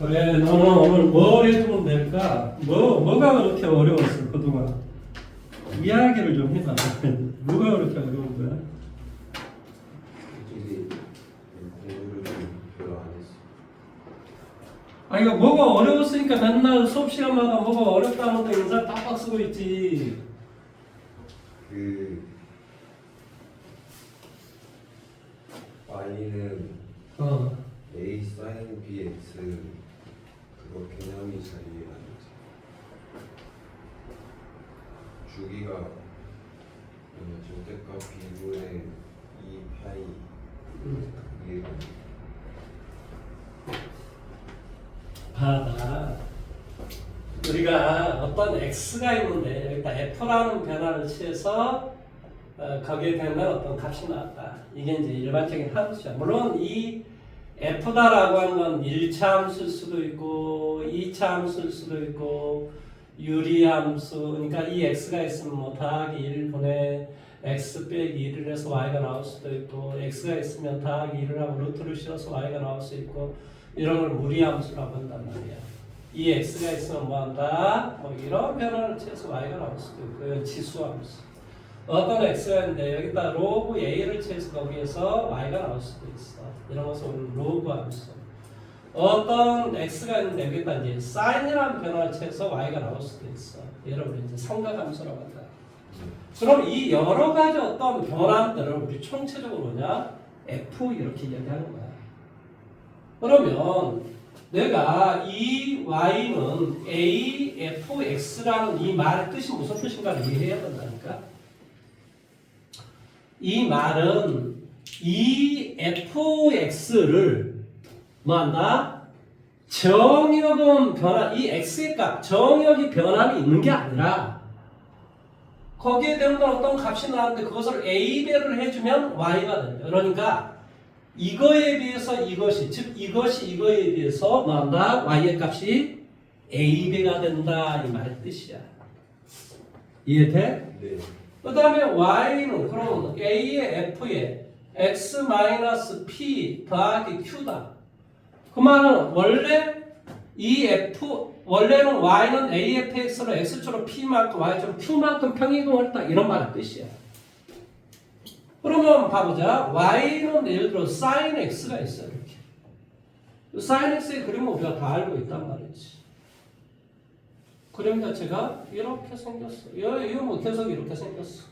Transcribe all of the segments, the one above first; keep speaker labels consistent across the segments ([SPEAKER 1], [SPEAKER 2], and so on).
[SPEAKER 1] 그래, 너는 오늘 뭘 해주면 될까? 뭐가 그렇게 어려웠어, 그동안? 이야기를 좀 해봐. 뭐가 그렇게 어려운 거야?
[SPEAKER 2] 솔직히 공부를 좀 별로 안 했어.
[SPEAKER 1] 아니, 이거 뭐가 어려웠으니까 맨날 수업 시간마다 뭐가 어렵다는데 인사 빡빡 쓰고 있지.
[SPEAKER 2] 그 y는
[SPEAKER 1] 어.
[SPEAKER 2] a sin bx 그거 개념이 잘 이해가 안 되지. 주기가 절대값 b분의 2파이 이해가 안 돼.
[SPEAKER 1] 봐봐. 우리가 어떤 x가 있는데 여기다 f라는 변화를 취해서 거기에 되는 어떤 값이 나왔다. 이게 이제 일반적인 함수야. 물론 이 f다라고 하는 건 1차 함수일 수도 있고 2차 함수일 수도 있고 유리함수. 그러니까 이 x가 있으면 뭐 더하기 1분의 x 빼기 1을 해서 y가 나올 수도 있고 x가 있으면 더하기 1을 하고 루트를 씌워서 y가 나올 수 있고 이런 걸 무리함수라고 한단 말이야. 이 x가 있으면 뭐 한다? 뭐 이런 변화를 취해서 y가 나올 수도 있고 이건 지수함수. 어떤 x가 있는데 여기다 로그 a를 취해서 거기에서 y가 나올 수도 있어. 이런 것을 우리는 로그 함수. 어떤 x가 있는데 여기다 이제 sine이라는 변화를 취해서 y가 나올 수도 있어. 여러분 이제 삼각함수라고 한다. 그럼 이 여러 가지 어떤 변화들을 우리 총체적으로 뭐냐? f 이렇게 이야기하는 거야. 그러면 내가 이 y는 afx라는 이 말의 뜻이 무슨 뜻인가를 이해해야 된다니까. 이 말은 이 fx를 뭐한다? 정역은 변화, 이 x의 값, 정역이 변함이 있는 게 아니라 거기에 대한 어떤 값이 나왔는데 그것을 a배를 해주면 y가 된다. 그러니까 이거에 비해서 이것이, 즉 이것이 이거에 비해서 뭐한다? y의 값이 a배가 된다. 이 말의 뜻이야. 이해돼?
[SPEAKER 2] 네.
[SPEAKER 1] 그 다음에 y는 그럼 a의 f에 x-p 더하기 q다. 그 말은 원래 이 원래는 y는 afx로 x축으로 p만큼 y축으로 q만큼 평이동했다. 이런 말의 뜻이야. 그러면 봐보자. y는 예를 들어 sin x가 있어. 이렇게. sin x의 그림은 우리가 다 알고 있단 말이지. 그림 자체가 이렇게 생겼어. 이거 뭐 계속 이렇게 생겼어.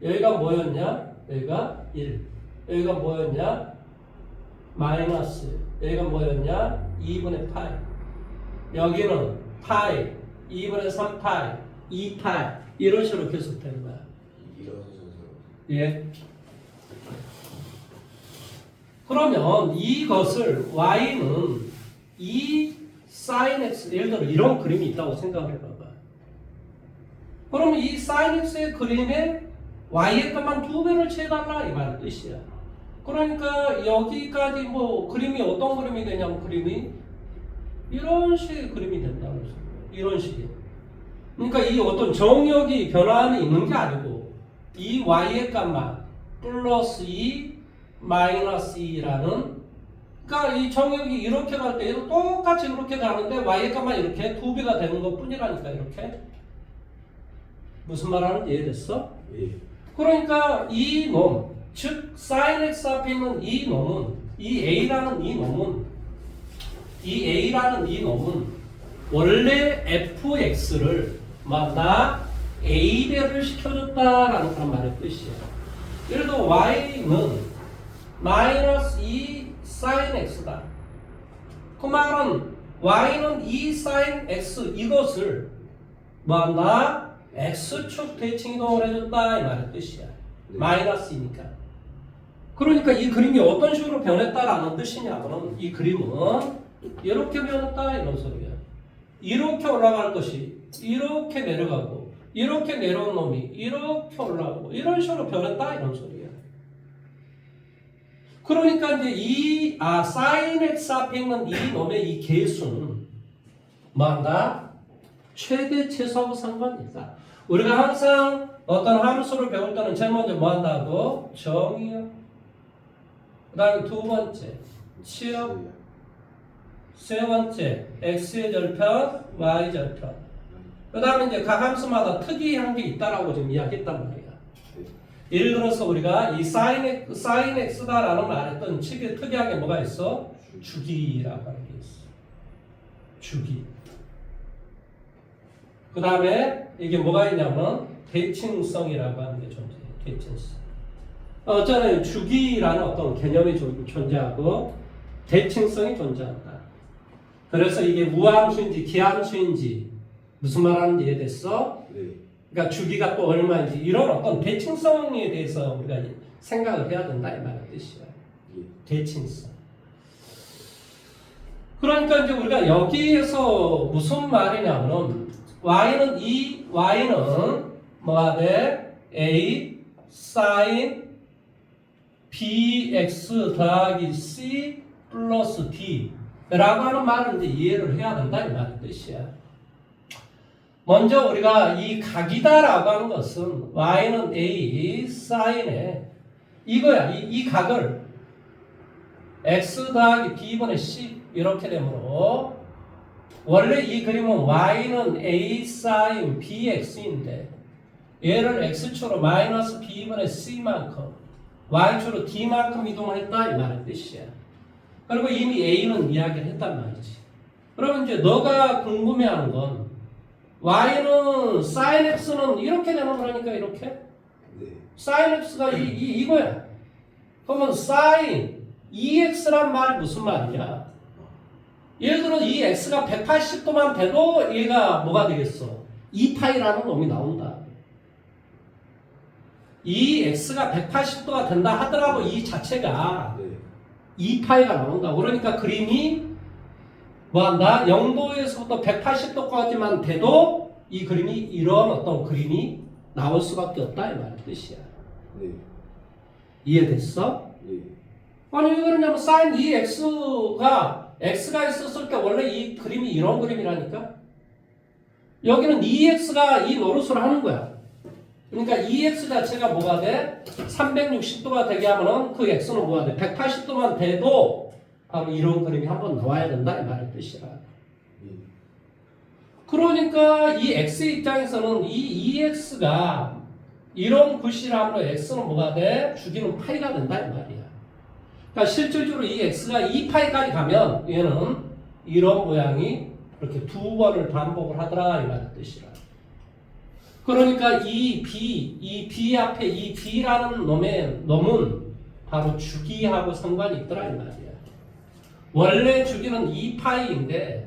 [SPEAKER 1] 여기가 뭐였냐? 여기가 1. 여기가 뭐였냐? 마이너스. 여기가 뭐였냐? 2분의 파이. 여기는 파이, 2분의 3파이, 2파이. 이런 식으로 계속 되는 거야.
[SPEAKER 2] 이라서 저서
[SPEAKER 1] 예. 그러면 이것을 y는 이 sin x, 예를 들어 이런 그림이 있다고 생각을 해봐봐. 그러면 이 sin x의 그림에 y의 값만 2배를 채달라 이 말의 뜻이야. 그러니까 여기까지 뭐 그림이 어떤 그림이 되냐면 그림이 이런 식의 그림이 된다는 거죠. 이런 식의. 그러니까 이 어떤 정역이 변화함이 있는 게 아니고 이 y의 값만 플러스 2 마이너스 2라는, 그러니까 이 정역이 이렇게 갈 때 똑같이 이렇게 가는데 y의 값만 이렇게 2배가 되는 것 뿐이라니까. 이렇게 무슨 말 하는지 이해됐어?
[SPEAKER 2] 예.
[SPEAKER 1] 그러니까 이 놈, 즉 sin x 앞에 있는 이 놈은, 이 a라는 이 놈은 원래 fx를 나 a배를 시켜줬다라는 그런 말의 뜻이야. 예를 들어 y는 마이너스 2 sin x다. 그 말은 y는 2 sin x 이것을 x축 대칭 이동을 해줬다 이 말의 뜻이야.
[SPEAKER 2] 네.
[SPEAKER 1] 마이너스이니까. 그러니까 이 그림이 어떤 식으로 변했다라는 뜻이냐면 이 그림은 이렇게 변했다 이런 소리야. 이렇게 올라갈 것이 이렇게 내려가고 이렇게 내려온 놈이 이렇게 올라가고 이런 식으로 변했다 이런 소리야. 그러니까 이제 이 sin x 앞에 있는 이 놈의 이 개수는 최대 최소하고 상관이 있다. 우리가 항상 어떤 함수를 배울 때는 제일 먼저 뭐 한다고? 정의역. 그 다음에 두 번째, 취업. 세 번째 x의 절편, y 절편. 그 다음에 이제 각 함수마다 특이한 게 있다라고 지금 이야기했단 말이야. 예를 들어서 우리가 이 sin x다라는 말했던 특이하게 뭐가 있어? 주기라고 하는 게 있어. 주기. 그 다음에 이게 뭐가 있냐면 대칭성이라고 하는 게 존재해. 대칭성. 어쩌면 주기라는 어떤 개념이 존재하고 대칭성이 존재한다. 그래서 이게 무함수인지 기함수인지 무슨 말하는지 이해됐어?
[SPEAKER 2] 네.
[SPEAKER 1] 그러니까 주기가 또 얼마인지 이런 어떤 대칭성에 대해서 우리가 생각을 해야 된다 이 말의 뜻이야. 대칭성. 그러니까 이제 우리가 여기에서 무슨 말이냐면 y는 뭐가 돼? a sin bx 더하기 c 플러스 d 라고 하는 말을 이제 이해를 해야 된다 이 말의 뜻이야. 먼저 우리가 이 각이다라고 하는 것은 y는 a sin에 이거야. 이 각을 x 더하기 b분의 c 이렇게 되므로 원래 이 그림은 y는 a sin bx인데 얘를 x축으로 마이너스 b분의 c만큼 y축으로 d만큼 이동했다 이 말의 뜻이야. 그리고 이미 a는 이야기를 했단 말이지. 그러면 이제 너가 궁금해하는 건 y는 sin x는 이렇게 되는 거라니까 이렇게.
[SPEAKER 2] 네.
[SPEAKER 1] sin x가 이거야. 그러면 sin 2x란 말이 무슨 말이냐? 예를 들어 이 x가 180도만 돼도 얘가 뭐가 되겠어? 2파이라는 놈이 나온다. 이 x가 180도가 된다 하더라도 이 자체가
[SPEAKER 2] 네.
[SPEAKER 1] 2파이가 나온다. 그러니까 그림이 뭐한다? 0도에서부터 180도까지만 돼도 이 그림이 이런 어떤 그림이 나올 수밖에 없다 이 말의 뜻이야.
[SPEAKER 2] 네.
[SPEAKER 1] 이해됐어?
[SPEAKER 2] 네.
[SPEAKER 1] 아니 왜 그러냐면 sin 2x가 x가 있었을 때 원래 이 그림이 이런 그림이라니까. 여기는 2x가 이 노릇을 하는 거야. 그러니까 2x 자체가 뭐가 돼? 360도가 되게 하면은 그 x는 뭐가 돼? 180도만 돼도 바로 이런 그림이 한번 나와야 된다 이 말의 뜻이라. 그러니까 이 x의 입장에서는 이 2x가 이런 글씨라므로 x는 뭐가 돼? 주기는 파이가 된다 이 말이야. 그러니까 실질적으로 이 x가 2파이까지 가면 얘는 이런 모양이 이렇게 두 번을 반복을 하더라 이 말의 뜻이라. 그러니까 이 b 앞에 이 b라는 놈은 바로 주기하고 상관이 있더라 이 말이야. 원래 주기는 2파이인데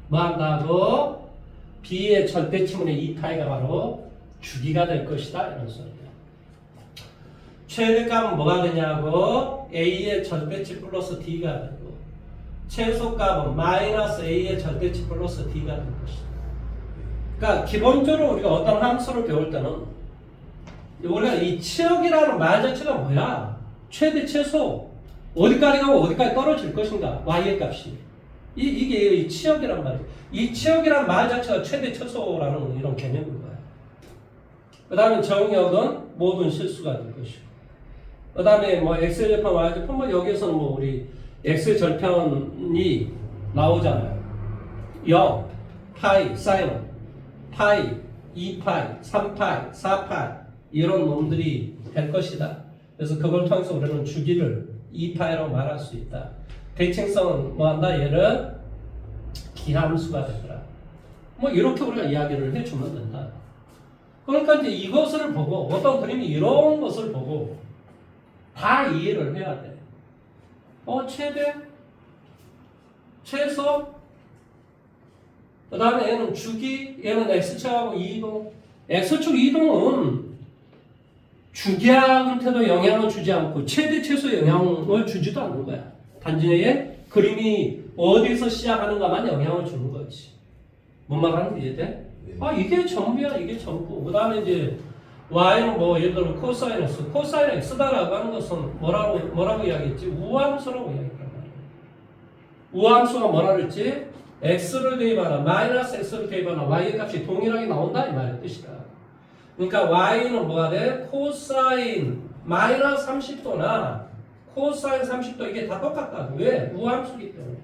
[SPEAKER 1] 뭐 한다고? b의 절대치문의 2파이가 바로 주기가 될 것이다 이런 소리야. 최대값은 뭐가 되냐고? a의 절대치 플러스 d가 되고 최소값은 마이너스 a의 절대치 플러스 d가 될 것이다. 그러니까 기본적으로 우리가 어떤 함수를 배울 때는 우리가 이 치역이라는 말 자체가 뭐야? 최대 최소 어디까지 가고 어디까지 떨어질 것인가? y의 값이 이게 이 치역이란 말이야. 이 치역이란 말 자체가 최대 최소라는 이런 개념인 거야. 그 다음에 정역은 모든 실수가 될 것이고 그 다음에 뭐 x의 절편, y의 절편 뭐 여기에서는 뭐 우리 x의 절편이 나오잖아요. 0, 파이, 사인 파이, 2파이, 3파이, 4파이 이런 놈들이 될 것이다. 그래서 그걸 통해서 우리는 주기를 2파이라고 말할 수 있다. 대칭성은 뭐한다? 얘를 기함수가 되더라. 뭐 이렇게 우리가 이야기를 해주면 된다. 그러니까 이제 이것을 보고 어떤 그림이 이런 것을 보고 다 이해를 해야 돼. 최대, 최소, 그 다음에 얘는 주기, 얘는 x축하고 이동. x축 이동은 주기한테도 영향을 주지 않고 최대 최소 영향을 주지도 않는 거야. 단지 얘 그림이 어디서 시작하는가만 영향을 주는 거지. 뭔 말하는지 이해돼?
[SPEAKER 2] 네.
[SPEAKER 1] 이게 전부야, 이게 전부. 그 다음에 이제 y는 뭐 예를 들어 코사인 x, 코사인 x다라고 하는 것은 뭐라고 이야기했지? 우함수라고 이야기했단 말이야. 우함수가 뭐라 그랬지? x를 대입하나 마이너스 x를 대입하나 y의 값이 동일하게 나온다 이 말의 뜻이다. 그러니까 y는 뭐가 돼? 코사인 마이너스 30도나 코사인 30도 이게 다 똑같다. 왜? 우함수기 때문에.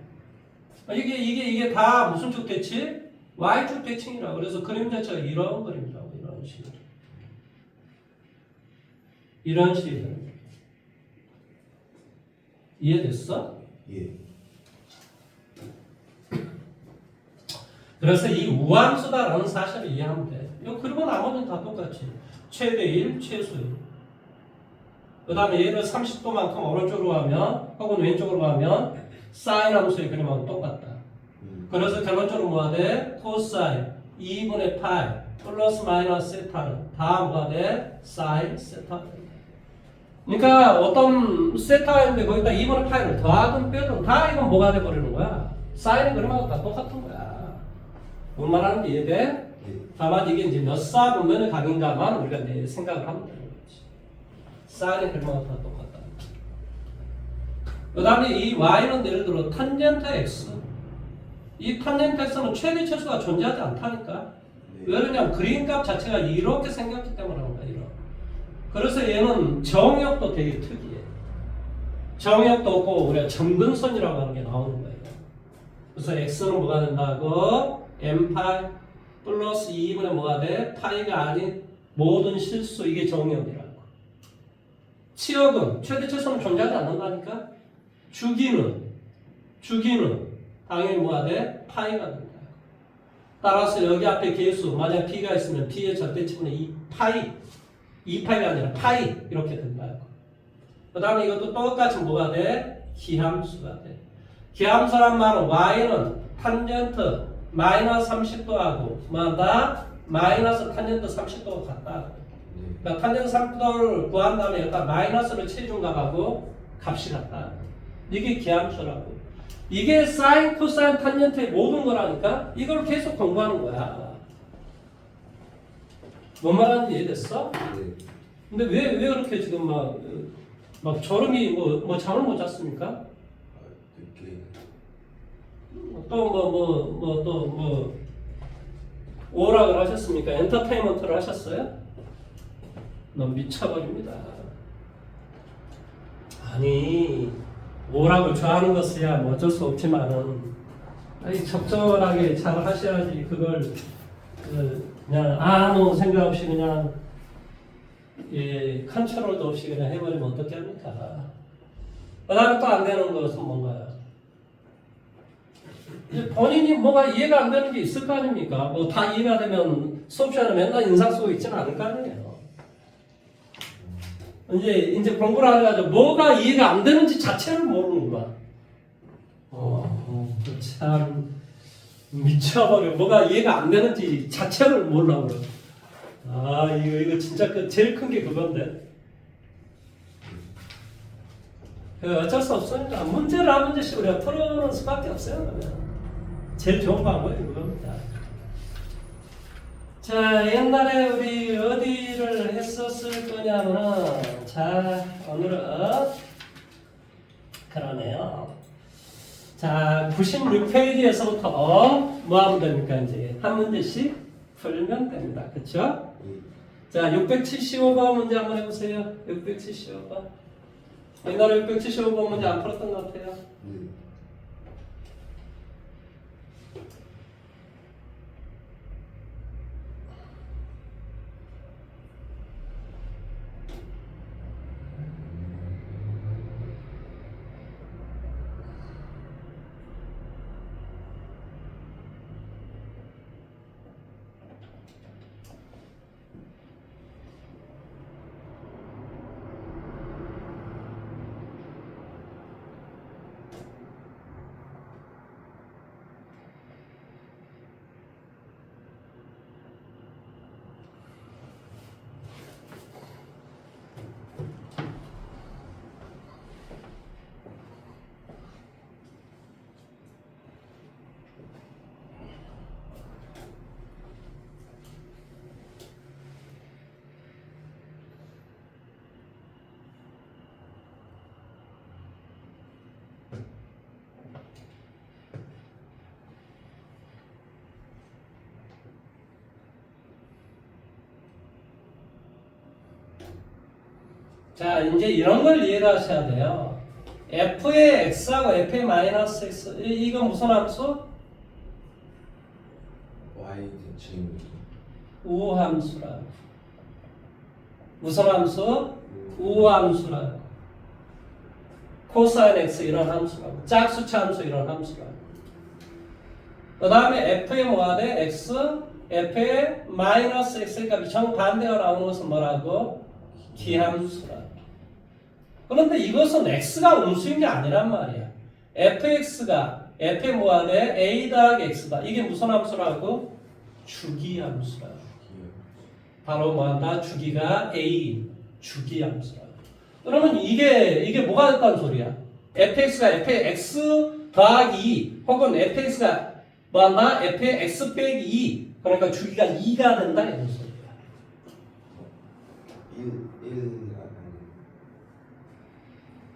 [SPEAKER 1] 이게 다 무슨 쪽 대칭? Y축 대칭이라고. 그래서 그림 자체가 이런 그림이라고. 이런 식으로. 이런 식으로. 이해됐어?
[SPEAKER 2] 예.
[SPEAKER 1] 그래서 이 우함수다라는 사실을 이해하면 돼. 그리고 나머지는 다 똑같지. 최대 1, 최소 1. 그 다음에 얘를 30도만큼 오른쪽으로 가면 혹은 왼쪽으로 가면 사인 함수의 그림하고 똑같다. 그래서 결론적으로 뭐가 돼? 코사인 2분의 파이 플러스 마이너스 세타는 다 뭐가 돼? 사인 세타. 그러니까 어떤 세타인데 거기다 2분의 파이를 더하든 빼든 다 이건 뭐가 돼버리는 거야? 사인의 그림하고 다 똑같은 거야. 뭔 말하는지 이해돼?
[SPEAKER 2] 예.
[SPEAKER 1] 다만 이게 이제 몇 사분면의 각인가만 우리가 이제 생각을 하면 되는 거지. 사인의 그림하고 다 똑같다. 그 다음에 이 y는 예를 들어 탄젠트 x. 이 탄젠트 x는 최대 최소가 존재하지 않다니까. 왜 그러냐면 그림값 자체가 이렇게 생겼기 때문에 그런 거야. 이런. 그래서 얘는 정역도 되게 특이해. 정역도 없고 우리가 점근선이라고 하는 게 나오는 거예요. 그래서 x는 뭐가 된다고? m파이 플러스 2분의 뭐가 돼? 파이가 아닌 모든 실수. 이게 정역이라고. 치역은 최대 최소는 존재하지 않는다니까. 주기는 당연히 뭐가 돼? 파이가 된다. 따라서 여기 앞에 개수 만약 p가 있으면 p의 절대치분의 2파이가 아니라 파이 이렇게 된다고. 그 다음에 이것도 똑같이 뭐가 돼? 기함수가 돼. 기함수란 말은 y는 탄젠트 마이너스 30도하고 뭐한다? 마이너스 탄젠트 30도가 같다. 그러니까 탄젠트 30도를 구한 다음에 여기다 마이너스를 체중값하고 값이 같다. 이게 기함수라고. 이게 사인, 코사인, 탄젠트의 모든 거라니까 이걸 계속 공부하는 거야. 뭔 말하는지 이해됐어?
[SPEAKER 2] 네.
[SPEAKER 1] 근데 왜 그렇게 지금 막 저름이 뭐 잠을 못 잤습니까?
[SPEAKER 2] 늦게.
[SPEAKER 1] 또 오락을 하셨습니까? 엔터테인먼트를 하셨어요? 너무 미쳐버립니다. 아니 오락을 좋아하는 것이야 뭐 어쩔 수 없지만은 아니 적절하게 잘 하셔야지 그걸 그냥 아무 생각 없이 그냥 컨트롤도 없이 그냥 해버리면 어떻게 합니까? 그 다음에 또 안 되는 것은 뭔가요? 이제 본인이 뭐가 이해가 안 되는 게 있을 거 아닙니까? 뭐 다 이해가 되면 수업 시간에 맨날 인상 쓰고 있지는 않을 거 아니에요. 이제 공부를 하려고 뭐가 이해가 안 되는지 자체를 모르는 거야. 참 미쳐버려. 뭐가 이해가 안 되는지 자체를 몰라 그래. 아 이거 진짜 제일 큰 게 그건데. 어쩔 수 없으니까 문제를 한 문제씩 우리가 풀어놓는 수밖에 없어요. 그러면. 제일 좋은 방법이 그겁니다. 자, 옛날에 우리 어디를 했었을 거냐면은, 자, 오늘은, 그러네요. 자, 96페이지에서부터 뭐 하면 됩니까? 이제 한 문제씩 풀면 됩니다. 그쵸? 자, 675번 문제 한번 해보세요. 675번. 옛날에 675번 문제 안 풀었던 것 같아요. 자, 이제 이런 걸 이해를 하셔야 돼요. f의 x하고 f의 마이너스 x 이건 무슨 함수?
[SPEAKER 2] Y 대칭
[SPEAKER 1] 우함수라. 무슨 함수? 우함수라. 코사인 x 이런 함수라고. 짝수차 함수 이런 함수라고. 그 다음에 f의 뭐가 돼? x, f의 마이너스 x 값이 정반대가 나오는 것은 뭐라고? 기함수라. 그런데 이것은 x가 음수인 게 아니란 말이야. fx가 f의 뭐가 돼? a 더하기 x다. 이게 무슨 함수라고? 주기함수라고. 바로 뭐한다? 주기가 a, 주기함수라고. 그러면 이게 뭐가 됐다는 소리야? fx가 f의 x 더하기 2 혹은 fx가 뭐한다? f의 x 빼기 2 그러니까 주기가 2가 된다 이런 소리야.
[SPEAKER 2] 1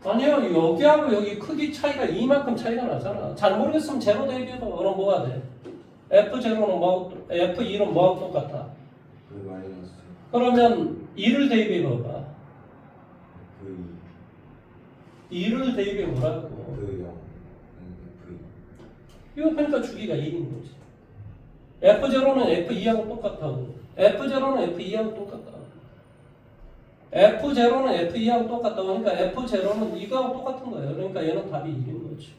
[SPEAKER 1] 아니요, 여기하고 여기 크기 차이가 이만큼 차이가 나잖아. 잘 모르겠으면 제로 대입해도 그럼 뭐가 돼? f0는 뭐, f2는 뭐하고 똑같아?
[SPEAKER 2] 그 마이너스
[SPEAKER 1] 그러면 2를 대입해봐봐.
[SPEAKER 2] V
[SPEAKER 1] 2를 대입해보라고.
[SPEAKER 2] 그 0 V
[SPEAKER 1] 이거 그러니까 주기가 2인 거지. f0는 f2하고 똑같다고. f0는 f2하고 똑같다. f0는 f2하고 똑같다고 하니까 f0는 이거하고 똑같은 거예요. 그러니까 얘는 답이 1인 거지.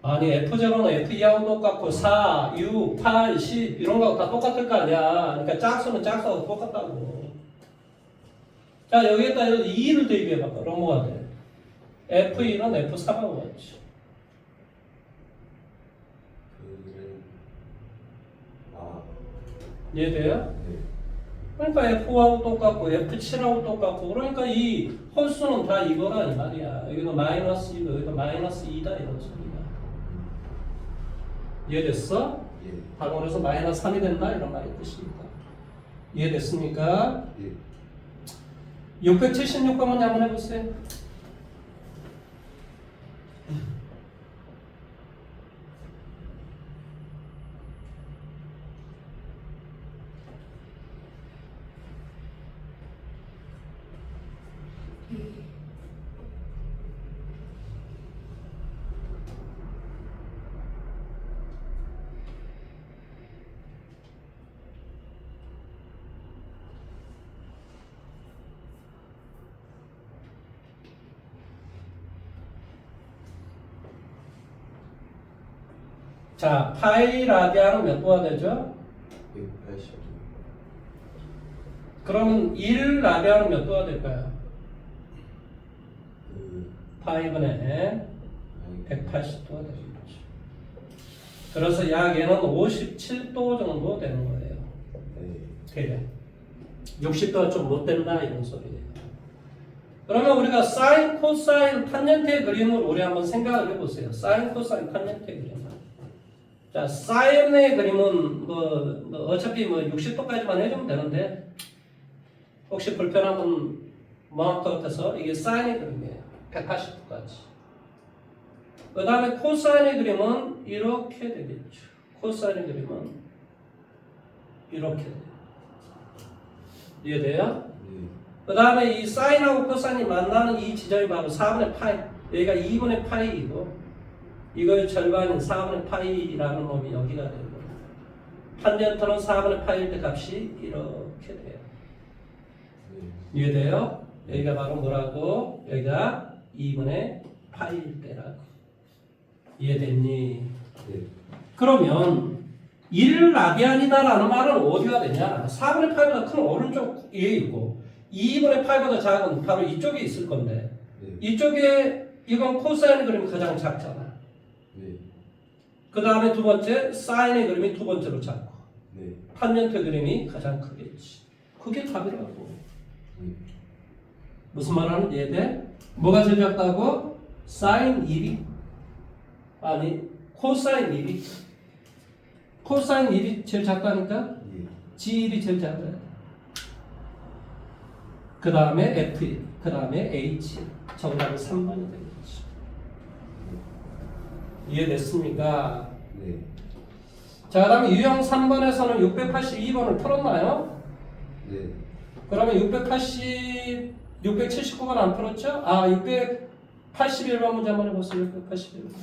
[SPEAKER 1] 아니 f0는 f2하고 똑같고 4, 6, 8, 10 이런 거하고 다 똑같을 거 아니야. 그러니까 짝수는 짝수하고 똑같다고. 자 여기에다 2를 대입해봐. 그럼 뭐가 돼? f1은 f3하고 같지.
[SPEAKER 2] 그는
[SPEAKER 1] 이해돼요?
[SPEAKER 2] 네.
[SPEAKER 1] 그러니까 F5하고 똑같고 F7하고 똑같고 그러니까 이 홀수는 다 이거라 이 말이야. 여기도 마이너스 2고 여기도 마이너스 2다 이런 소리야. 이해됐어?
[SPEAKER 2] 예.
[SPEAKER 1] 방울에서 마이너스 3이 된다 이런 말이 뜻입니다. 이해됐습니까?
[SPEAKER 2] 예.
[SPEAKER 1] 676번 문제 한번 해보세요. 자, 파이 라디안은 몇 도가 되죠?
[SPEAKER 2] 180도
[SPEAKER 1] 그러면 1 라디안은 몇 도가 될까요?
[SPEAKER 2] 그
[SPEAKER 1] 파이분의 180도가 되겠죠. 그래서 약 얘는 57도 정도 되는 거예요.
[SPEAKER 2] 네.
[SPEAKER 1] 대략 60도가 좀 못 된다 이런 소리예요. 그러면 우리가 사인, 코사인, 탄젠트의 그림을 우리 한번 생각을 해보세요. 사인, 코사인, 탄젠트의 그림. 자, 사인의 그림은 뭐 어차피 뭐 60도까지만 해주면 되는데 혹시 불편하면 뭐할 것 같아서 이게 사인의 그림이에요. 180도까지. 그 다음에 코사인의 그림은 이렇게 되겠죠. 코사인의 그림은 이렇게 돼요. 이해돼요?
[SPEAKER 2] 네.
[SPEAKER 1] 그 다음에 이 사인하고 코사인이 만나는 이 지점이 바로 4분의 파이. 여기가 2분의 파이이고 이거의 절반인 4분의 파이라는 놈이 여기가 되고 탄젠트는 4분의 파이일 때 값이 이렇게 돼요.
[SPEAKER 2] 네.
[SPEAKER 1] 이해돼요? 여기가 바로 뭐라고? 여기가 2분의 파이일 때라고. 이해됐니?
[SPEAKER 2] 네.
[SPEAKER 1] 그러면 1 라디안이다라는 말은 어디가 되냐? 4분의 파이보다 큰 오른쪽에 있고 2분의 파이보다 작은 바로 이쪽에 있을 건데
[SPEAKER 2] 네.
[SPEAKER 1] 이쪽에 이건 코사인의 그림이 가장 작잖아.
[SPEAKER 2] 네.
[SPEAKER 1] 그 다음에 두 번째 사인의 그림이 두 번째로 작고
[SPEAKER 2] 네.
[SPEAKER 1] 탄젠트 그림이 가장 크겠지. 그게 답이라고. 무슨 말 하는지 이해돼? 뭐가 제일 작다고? 사인 1이 아니 코사인 1이 코사인 1이 제일 작다니까
[SPEAKER 2] 예.
[SPEAKER 1] G1이 제일 작아요. 그 다음에 F1 그 다음에 H 정답은 3번이 되겠지. 이해됐습니까?
[SPEAKER 2] 네.
[SPEAKER 1] 자, 그 다음에 유형 3번에서는 682번을 풀었나요?
[SPEAKER 2] 네.
[SPEAKER 1] 그러면 682 679번 안 풀었죠? 아, 681번 문제 한번 해보세요. 681번.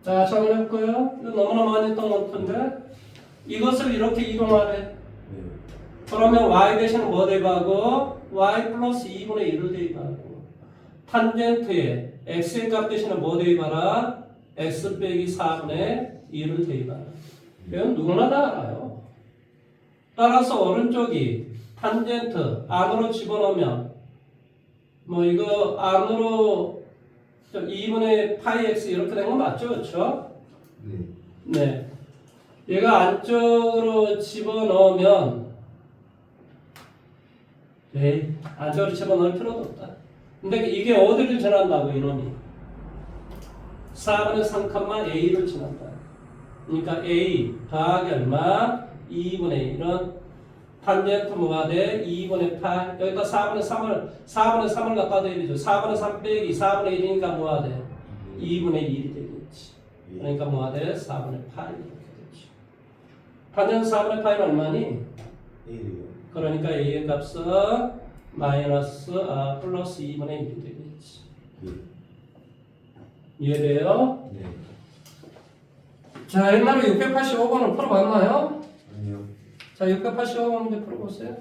[SPEAKER 1] 자, 정리해볼까요? 이거 너무나 많이 했던 것 같은데 이것을 이렇게 이동하래.
[SPEAKER 2] 네.
[SPEAKER 1] 그러면 y 대신에 뭐 대입하고 y 플러스 2분의 1을 대입하고 탄젠트에 x의 값 대신에 뭐 대입하라? x 빼기 4분의 1을 대입하라. 이건 누구나 다 알아요. 따라서 오른쪽이 탄젠트 안으로 집어넣으면 뭐 이거 안으로 2분의 파이 x 이렇게 된 거 맞죠? 그렇죠?
[SPEAKER 2] 네.
[SPEAKER 1] 네. 얘가 안쪽으로 집어넣으면 네, 안쪽으로 집어넣을 필요도 없다. 근데 이게 어디를 지난다고 이놈이? 4분의 3, a를 지난다. 그러니까 a 더하기 얼마? 2분의 1은 탄젠트 뭐가 돼? 2분의 8. 여기다 4분의 3을 갖다 대비죠. 4분의 3 빼기 4분의 1이니까 뭐가 돼? 2분의 1이 되겠지. 그러니까 뭐가 돼? 4분의 8 이렇게 되지. 탄젠트 4분의 8은 얼마니?
[SPEAKER 2] 1이요.
[SPEAKER 1] 그러니까 a의 값은 마이너스 플러스 2분의 1이 되겠지. 이해돼요?
[SPEAKER 2] 네.
[SPEAKER 1] 자, 옛날에 685번을 풀어봤나요?
[SPEAKER 2] 아니요.
[SPEAKER 1] 자, 685번 문제 풀어보세요.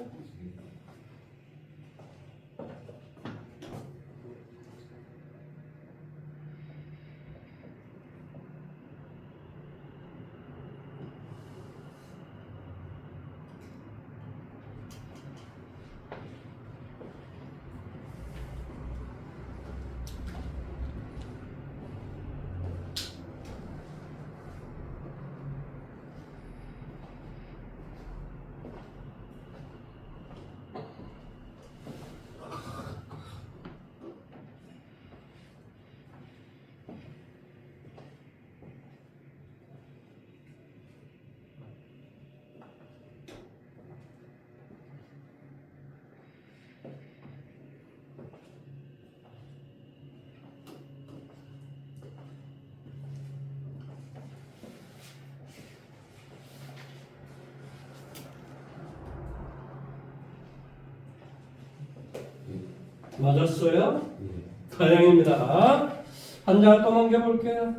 [SPEAKER 1] 맞았어요?
[SPEAKER 2] 네.
[SPEAKER 1] 다행입니다. 한 장 또 넘겨볼게요.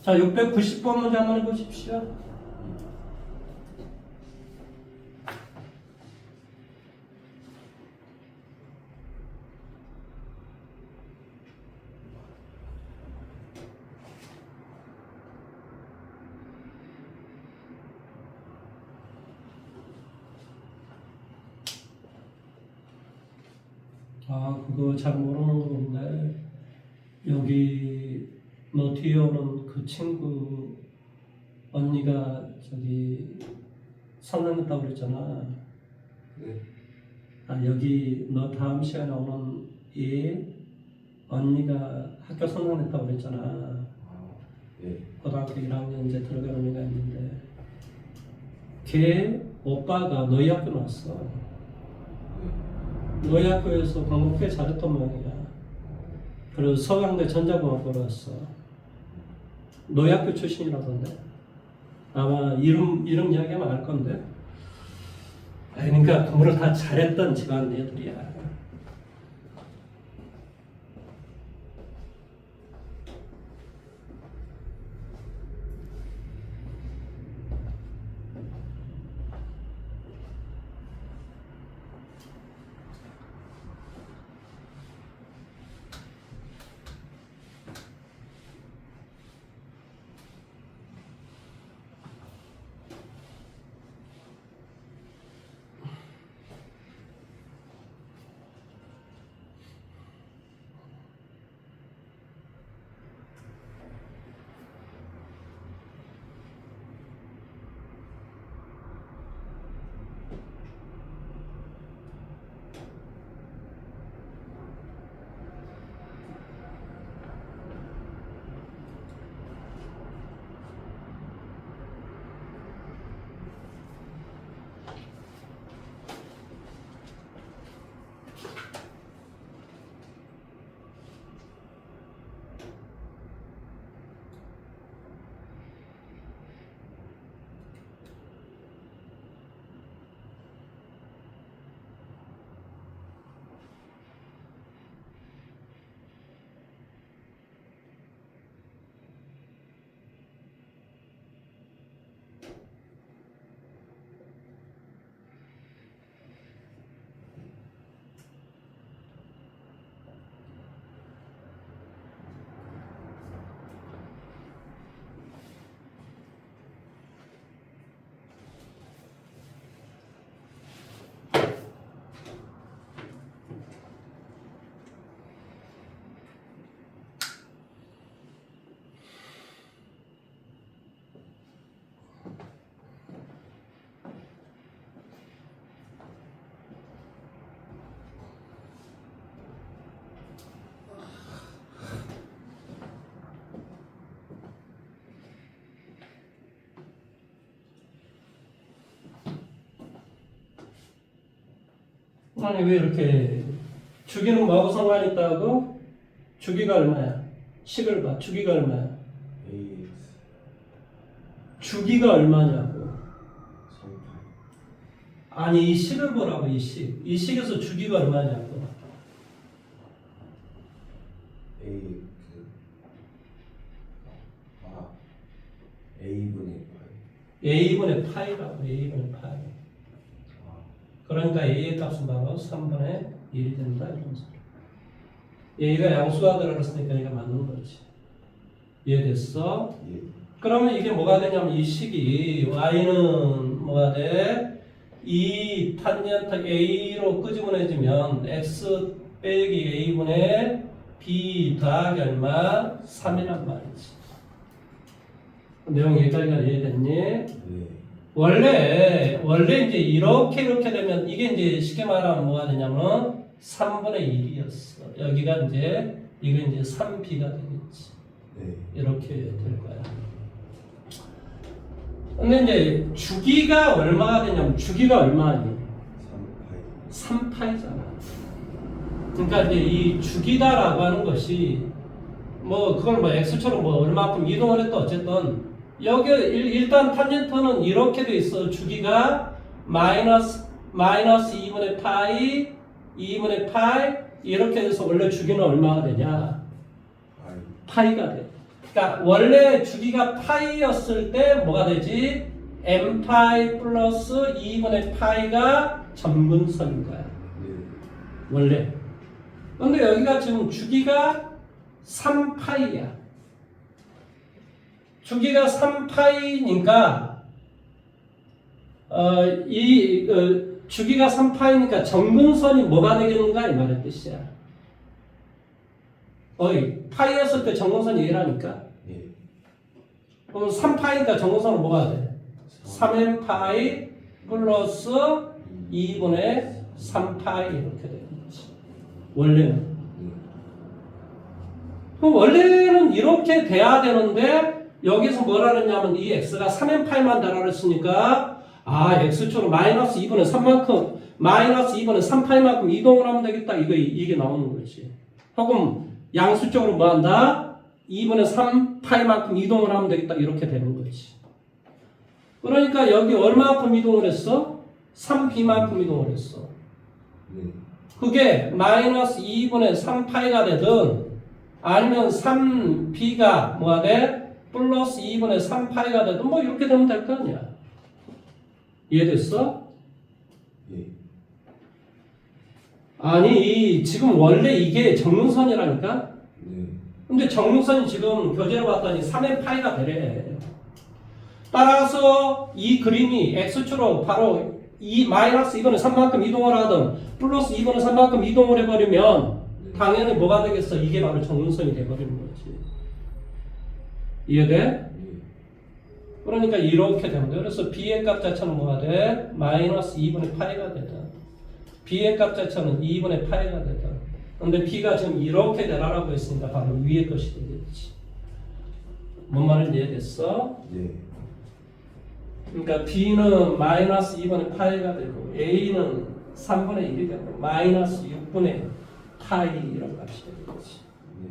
[SPEAKER 1] 자, 690번 문제 한번 해보십시오. 아, 그거 잘 모르는 건데 여기 너 뒤에 오는 그 친구 언니가 저기 상담했다고 그랬잖아.
[SPEAKER 2] 네.
[SPEAKER 1] 아, 여기 너 다음 시간에 오는 얘 언니가 학교 성공했다고 그랬잖아.
[SPEAKER 2] 예.
[SPEAKER 1] 고등학교 1학년 이제 들어가는 애가 있는데 걔 오빠가 너희 학교 나왔어. 너희 학교에서 공부 꽤 잘했던 모양이야. 그리고 서강대 전자공학과로 왔어. 너희 학교 출신이라던데. 아마 이름 이야기하면 알 건데. 그러니까 공부를 다 잘했던 집안 애들이야. 아니 왜 이렇게 주기는 뭐하고 상관이 있다고? 주기가 얼마야? 식을 봐. 주기가 얼마야?
[SPEAKER 2] AX
[SPEAKER 1] 주기가 얼마냐고.
[SPEAKER 2] 38
[SPEAKER 1] 아니 이 식을 보라고 이 식. 이 식에서 주기가 얼마냐고.
[SPEAKER 2] AX A분의
[SPEAKER 1] A분의 파이라고. A분의 파이. 그러니까 A의 값은 바로 3분의 1이 된다 이런 소리. A가 양수가 들어갔으니까 얘가 맞는 거지. 이해됐어?
[SPEAKER 2] 예.
[SPEAKER 1] 그러면 이게 뭐가 되냐면 이 식이 y는 뭐가 돼? 2 탄젠트 a로 끄집어내지면 x 빼기 a분의 b 더하기 얼마? 3이란 말이지. 내용 여기까지가 이해됐니?
[SPEAKER 2] 네.
[SPEAKER 1] 원래 이제 이렇게 되면 이게 이제 쉽게 말하면 뭐가 되냐면 3분의 1이었어. 여기가 이제 이거 이제 3b가 되겠지.
[SPEAKER 2] 네.
[SPEAKER 1] 이렇게 될 거야. 근데 이제 주기가 얼마가 되냐면 주기가 얼마니? 3파이잖아. 그러니까 이제 이 주기다라고 하는 것이 뭐 그걸 뭐 x처럼 뭐 얼마큼 이동을 해도 어쨌든 여기 일단 탄젠트는 이렇게 돼 있어. 주기가 마이너스 2분의 파이 2분의 파이 이렇게 돼서 원래 주기는 얼마가 되냐? 파이가 돼. 그러니까 원래 주기가 파이였을 때 뭐가 되지? m 파이 플러스 2분의 파이가 점근선인 거야. 원래. 근데 여기가 지금 주기가 3파이야. 주기가 3파이니까 주기가 3파이니까 점근선이 뭐가 되겠는가 이 말의 뜻이야. 파이였을 때 점근선이 1라니까.
[SPEAKER 2] 예.
[SPEAKER 1] 그럼 3파이니까 점근선은 뭐가 돼? 3n파이 플러스 2분의 3파이 이렇게 되는 거지. 원래는. 그럼 원래는 이렇게 돼야 되는데 여기서 뭐라 그랬냐면 이 x가 3n8만 달라 그랬으니까 x축으로 마이너스 2분의 3만큼 마이너스 2분의 3파이만큼 이동을 하면 되겠다. 이게 나오는 거지. 혹은 양수적으로 뭐 한다? 2분의 3파이만큼 이동을 하면 되겠다. 이렇게 되는 거지. 그러니까 여기 얼마만큼 이동을 했어? 3b만큼 이동을 했어.
[SPEAKER 2] 네.
[SPEAKER 1] 그게 마이너스 2분의 3파이가 되든 아니면 3b가 뭐가 돼? 플러스 2분의 3파이가 되든 뭐 이렇게 되면 될 거 아니야. 이해됐어?
[SPEAKER 2] 예.
[SPEAKER 1] 아니 지금 원래 이게 정근선이라니까?
[SPEAKER 2] 네.
[SPEAKER 1] 근데 정근선이 지금 교재로 봤더니 3의 파이가 되래. 따라서 이 그림이 x축으로 바로 이 마이너스 2분의 3만큼 이동을 하든 플러스 2분의 3만큼 이동을 해버리면 당연히 뭐가 되겠어? 이게 바로 정근선이 돼버리는 거지. 이해돼?
[SPEAKER 2] 예.
[SPEAKER 1] 그러니까 이렇게 되면 돼. 그래서 b의 값 자체는 뭐가 돼? 마이너스 2분의 파이가 되다. b의 값 자체는 2분의 파이가 되다. 근데 b가 지금 이렇게 되라라고 했으니까 바로 위의 것이 되겠지. 뭔 말인지 이해됐어?
[SPEAKER 2] 예.
[SPEAKER 1] 그러니까 b는 마이너스 2분의 파이가 되고 a는 3분의 1이 되고 마이너스 6분의 파이 이런 값이 되겠지.
[SPEAKER 2] 네.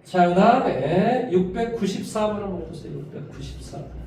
[SPEAKER 1] 자, 그 다음에 694번을 한번 해보세요. 694번.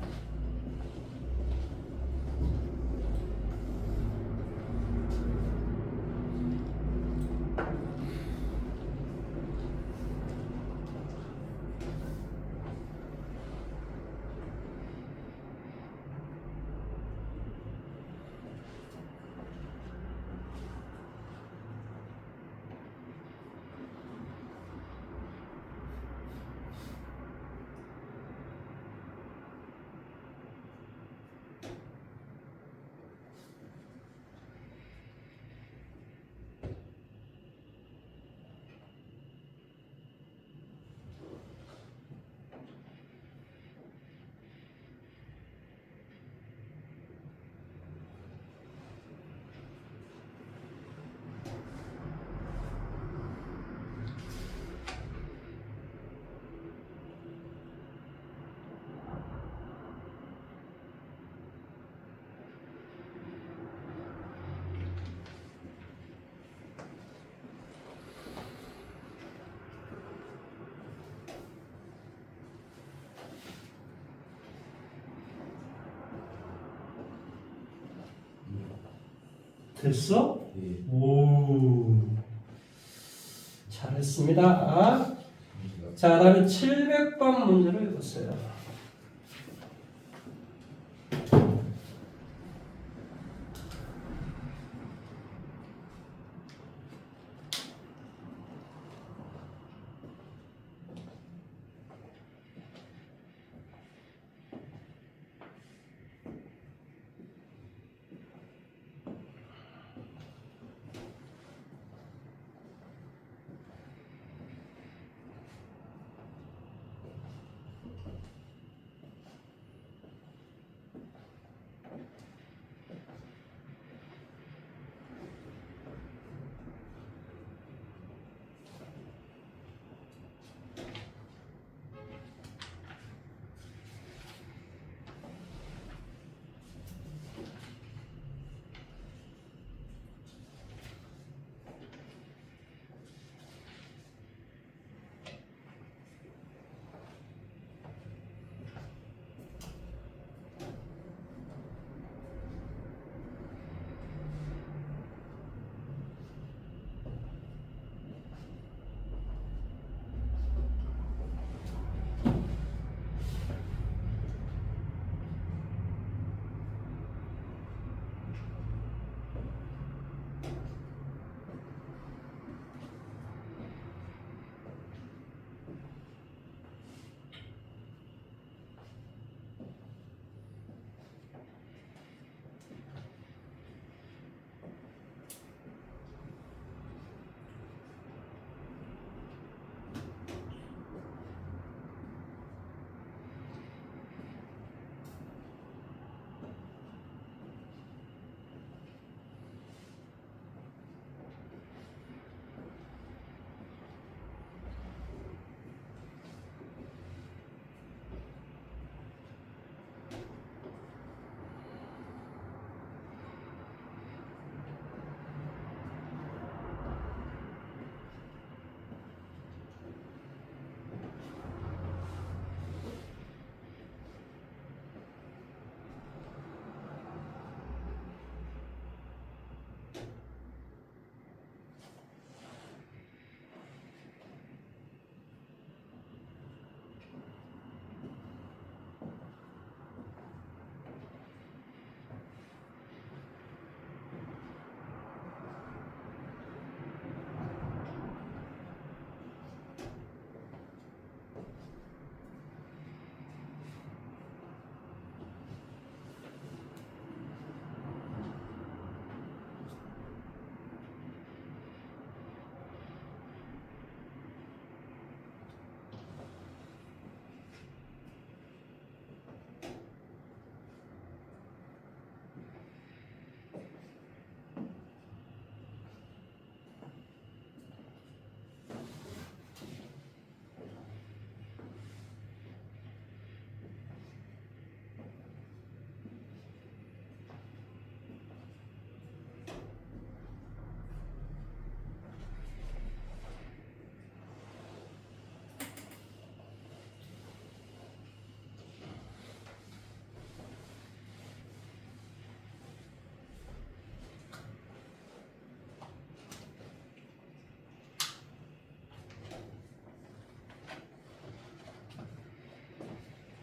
[SPEAKER 1] 됐어?
[SPEAKER 2] 예.
[SPEAKER 1] 오, 잘했습니다. 자, 다음에 700번 문제를 해보세요.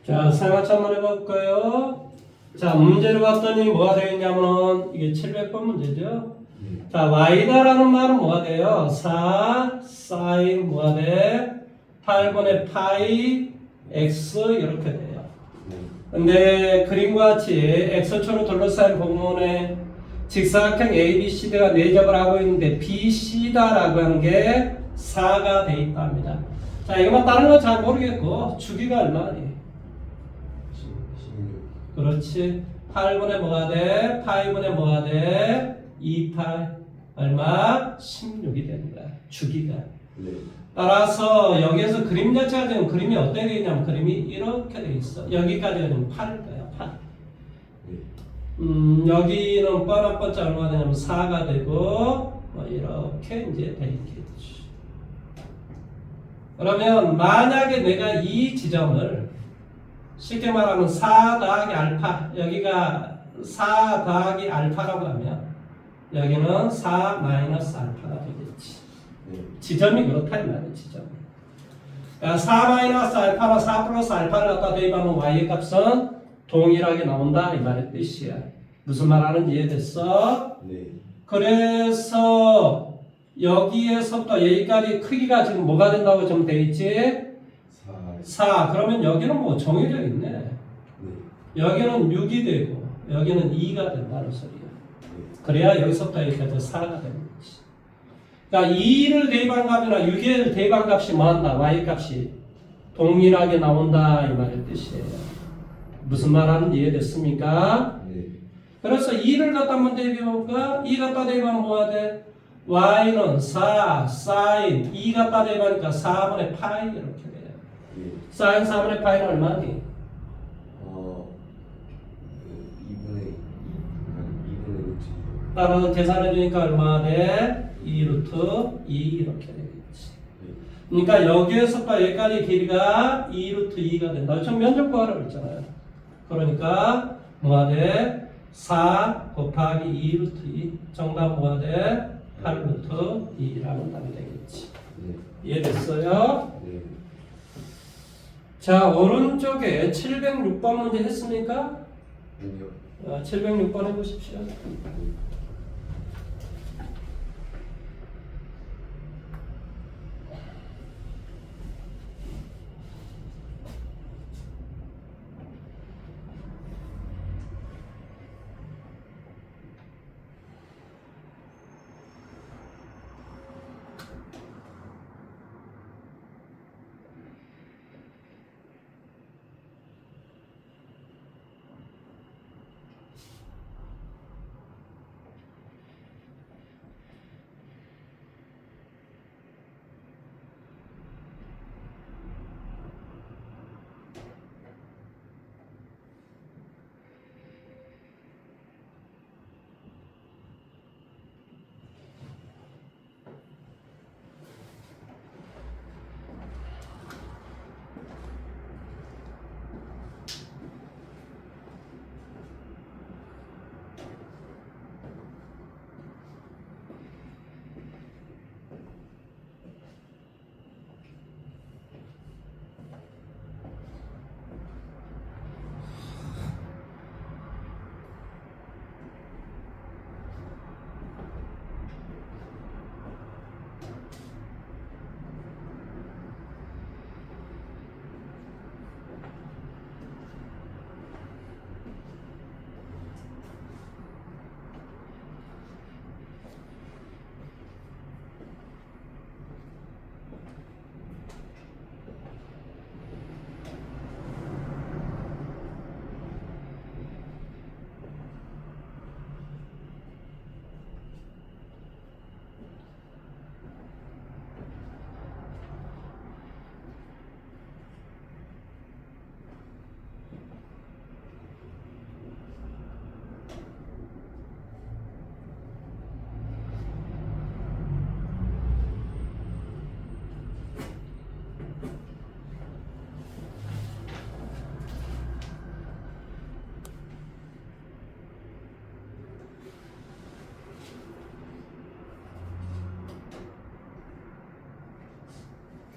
[SPEAKER 1] 자, 생활차 한번 해볼까요? 자, 문제를 봤더니 뭐가 되겠냐면 이게 700번 문제죠. 자, y다라는 말은 뭐가 돼요? 4 사인 뭐가 돼? 8분의 파이 x 이렇게 돼요. 근데 그림과 같이 x축으로 둘러싸인 복문에 직사각형 ABCD가 내접을 하고 있는데 BC다라고 하는 게 4가 돼 있답니다. 자, 이것만 다른 건 잘 모르겠고 주기가 얼마니?
[SPEAKER 2] 16.
[SPEAKER 1] 그렇지. 8분의 뭐가 돼? 파이분의 뭐가 돼? 2파이 얼마? 16이 되는 거야. 주기가.
[SPEAKER 2] 네.
[SPEAKER 1] 따라서 여기에서 그림 자체가 지금 그림이 어떻게 되어 있냐면 그림이 이렇게 되어 있어. 여기까지가 지금 8일 거야. 8.
[SPEAKER 2] 네.
[SPEAKER 1] 여기는 뻔한 번째 얼마가 되냐면 4가 되고 뭐 이렇게 이제 돼 있겠지. 그러면 만약에 내가 이 지점을 쉽게 말하면 4 더하기 알파 여기가 4 더하기 알파라고 하면 여기는 4 마이너스 알파가 되겠지.
[SPEAKER 2] 네.
[SPEAKER 1] 지점이 그렇다 이 말이야. 지점. 그러니까 4 마이너스 알파나 4 플러스 알파를 갖다 대입하면 y의 값은 동일하게 나온다 이 말의 뜻이야. 무슨 말 하는지 이해됐어?
[SPEAKER 2] 네.
[SPEAKER 1] 그래서 여기에서부터 여기까지 크기가 지금 뭐가 된다고 좀 돼 있지? 4. 그러면 여기는 뭐 정해져 있네.
[SPEAKER 2] 네.
[SPEAKER 1] 여기는 6이 되고 여기는 2가 된다는 소리야.
[SPEAKER 2] 네.
[SPEAKER 1] 그래야 여기서부터 여기까지 4가 되는 거지. 그러니까 2를 대입한 값이나 6을 대입한 값이 뭐한다? y 값이 동일하게 나온다 이 말의 뜻이에요. 무슨 말 하는지 이해됐습니까?
[SPEAKER 2] 네.
[SPEAKER 1] 그래서 2를 갖다 한번 대입해볼까? 2 갖다 대입하면 뭐가 돼? y는 4 사인 2 갖다 대입하니까 4분의 파이 이렇게 돼요.
[SPEAKER 2] 네.
[SPEAKER 1] 사인 4분의 파이는 얼마니?
[SPEAKER 2] 2분의 2분의
[SPEAKER 1] 따라서 계산해주니까 얼마 돼? 2 루트 2 이렇게 되겠지. 그러니까 여기에서부터 여기까지 길이가 2 루트 2가 된다. 좀 면적 구하라고 했잖아요. 그러니까 뭐가 돼? 4 곱하기 2 루트 2. 정답 뭐가 돼? 8 루트 2라는 답이 되겠지.
[SPEAKER 2] 네.
[SPEAKER 1] 이해됐어요?
[SPEAKER 2] 네.
[SPEAKER 1] 자, 오른쪽에 706번 문제 했습니까?
[SPEAKER 2] 아니요.
[SPEAKER 1] 706번 해보십시오.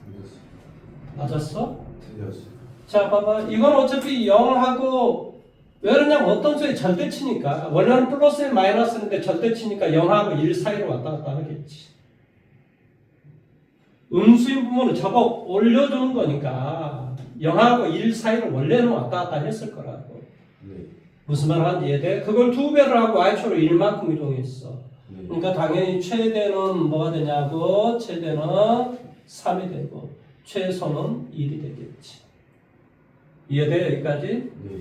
[SPEAKER 2] 틀렸어요.
[SPEAKER 1] 맞았어?
[SPEAKER 2] 틀렸어요.
[SPEAKER 1] 자, 봐봐. 이건 어차피 0하고 왜 그러냐면 어떤 수의 절대치니까. 원래는 플러스 마이너스인데 절대치니까 0하고 1 사이로 왔다 갔다 하겠지. 음수인 부분은 접어 올려주는 거니까 0하고 1 사이를 원래는 왔다 갔다 했을 거라고.
[SPEAKER 2] 네.
[SPEAKER 1] 무슨 말 하는지 이해돼? 그걸 2배를 하고 y초로 1만큼 이동했어.
[SPEAKER 2] 네.
[SPEAKER 1] 그러니까 당연히 최대는 뭐가 되냐고? 최대는 3이 되고 최소는 1이 되겠지. 이해돼? 여기까지?
[SPEAKER 2] 네.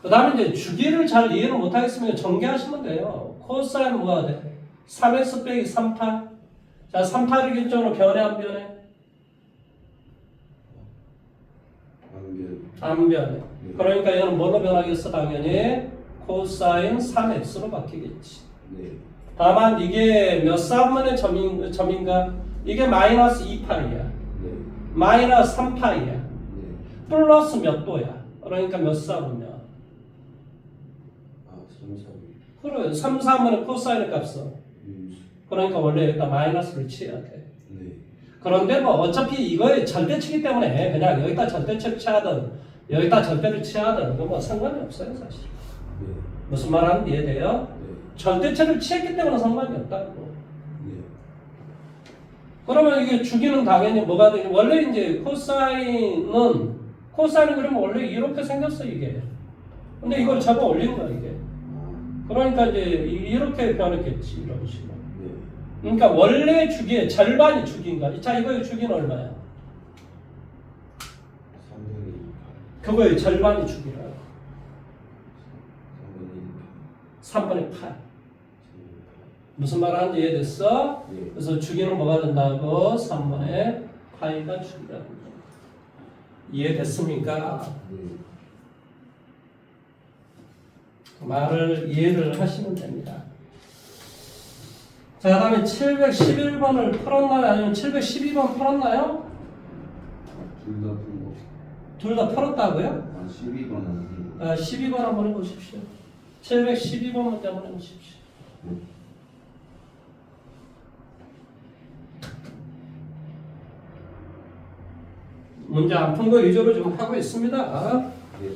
[SPEAKER 1] 그 다음에 이제 주기를 잘 이해를 못하겠으면 전개하시면 돼요. 코사인 뭐가 돼? 3x 빼기 3파. 자, 3파를 기준으로 변해 안 변해? 안 변해.
[SPEAKER 2] 네.
[SPEAKER 1] 그러니까 얘는 뭘로 변하겠어? 당연히 코사인 3x로 바뀌겠지.
[SPEAKER 2] 네.
[SPEAKER 1] 다만 이게 몇 3분의 점인가? 이게 마이너스 2파이야.
[SPEAKER 2] 네.
[SPEAKER 1] 마이너스 3파이야.
[SPEAKER 2] 네.
[SPEAKER 1] 플러스 몇 도야? 그러니까 몇 4분이야?
[SPEAKER 2] 아, 3, 3.
[SPEAKER 1] 그래, 3, 4분의 코사인의 값은. 그러니까 원래 여기다 마이너스를 치야 돼.
[SPEAKER 2] 네.
[SPEAKER 1] 그런데 뭐 어차피 이거의 절대치기 때문에 그냥 여기다 절대치를 취하든 여기다 절대를 취하든 그거 뭐 상관이 없어요 사실.
[SPEAKER 2] 네.
[SPEAKER 1] 무슨 말 하는지 이해돼요?
[SPEAKER 2] 네.
[SPEAKER 1] 절대치를 취했기 때문에 상관이 없다고.
[SPEAKER 2] 네.
[SPEAKER 1] 그러면 이게 주기는 당연히 뭐가 되냐? 원래 이제 코사인이 그러면 원래 이렇게 생겼어 이게. 근데 이걸 잡아 올린 거야 이게. 그러니까 이제 이렇게 변했겠지 이런 식으로.
[SPEAKER 2] 네.
[SPEAKER 1] 그러니까 원래 주기의 절반이 주기인가? 자 이거의 주기는 얼마야?
[SPEAKER 2] 3분의 2.
[SPEAKER 1] 그거의 절반이 주기라고.
[SPEAKER 2] 3분의 1.
[SPEAKER 1] 3분의 8. 무슨 말 하는지 이해됐어?
[SPEAKER 2] 네.
[SPEAKER 1] 그래서 주기는 뭐가 된다고? 3분의 파이가 주기라고. 이해됐습니까?
[SPEAKER 2] 네.
[SPEAKER 1] 말을 이해를 하시면 됩니다. 자, 그 다음에 711번을 풀었나요? 아니면 712번 풀었나요?
[SPEAKER 2] 둘 다 푼 거.
[SPEAKER 1] 둘 다 풀었다고요?
[SPEAKER 2] 아, 12번은 푼 거.
[SPEAKER 1] 12번 한번 해보십시오. 712번 문제 한번 해보십시오.
[SPEAKER 2] 네.
[SPEAKER 1] 문제 안 푼 거 위주로 좀 하고 있습니다.
[SPEAKER 2] 네.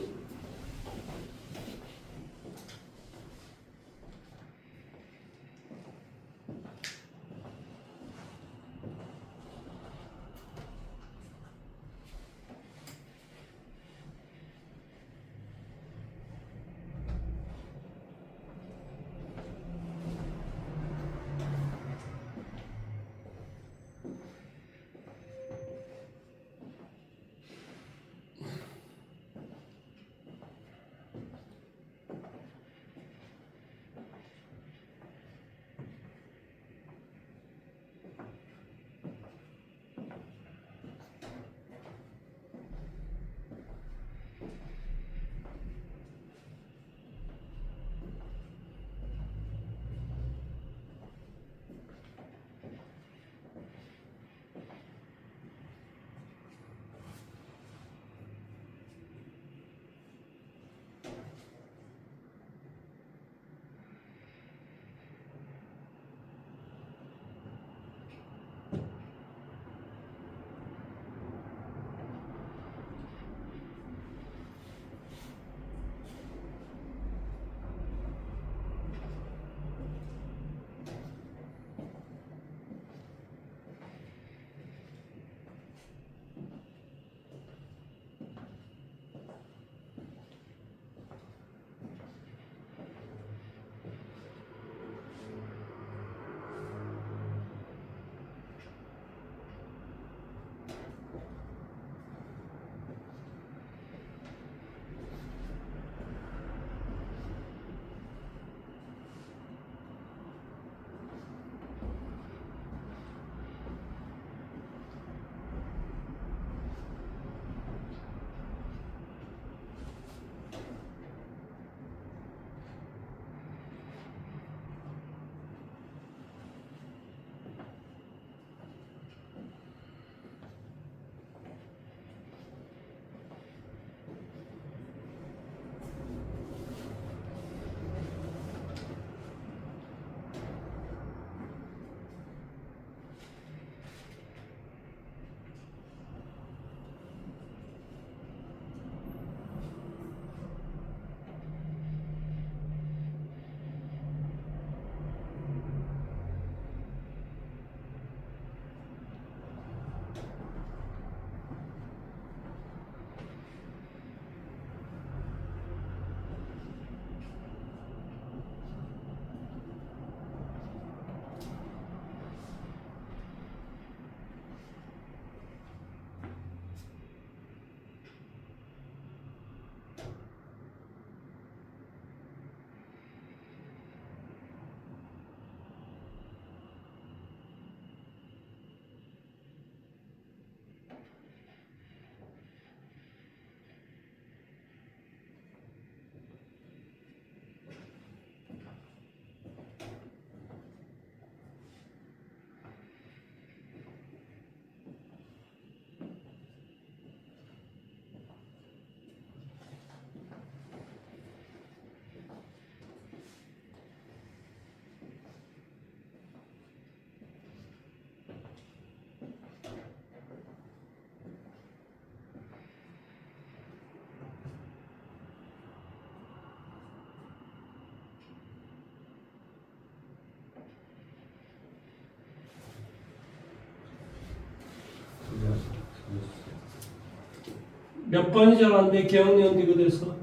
[SPEAKER 1] 몇 번이죠? 근데 기억니은 디귿에서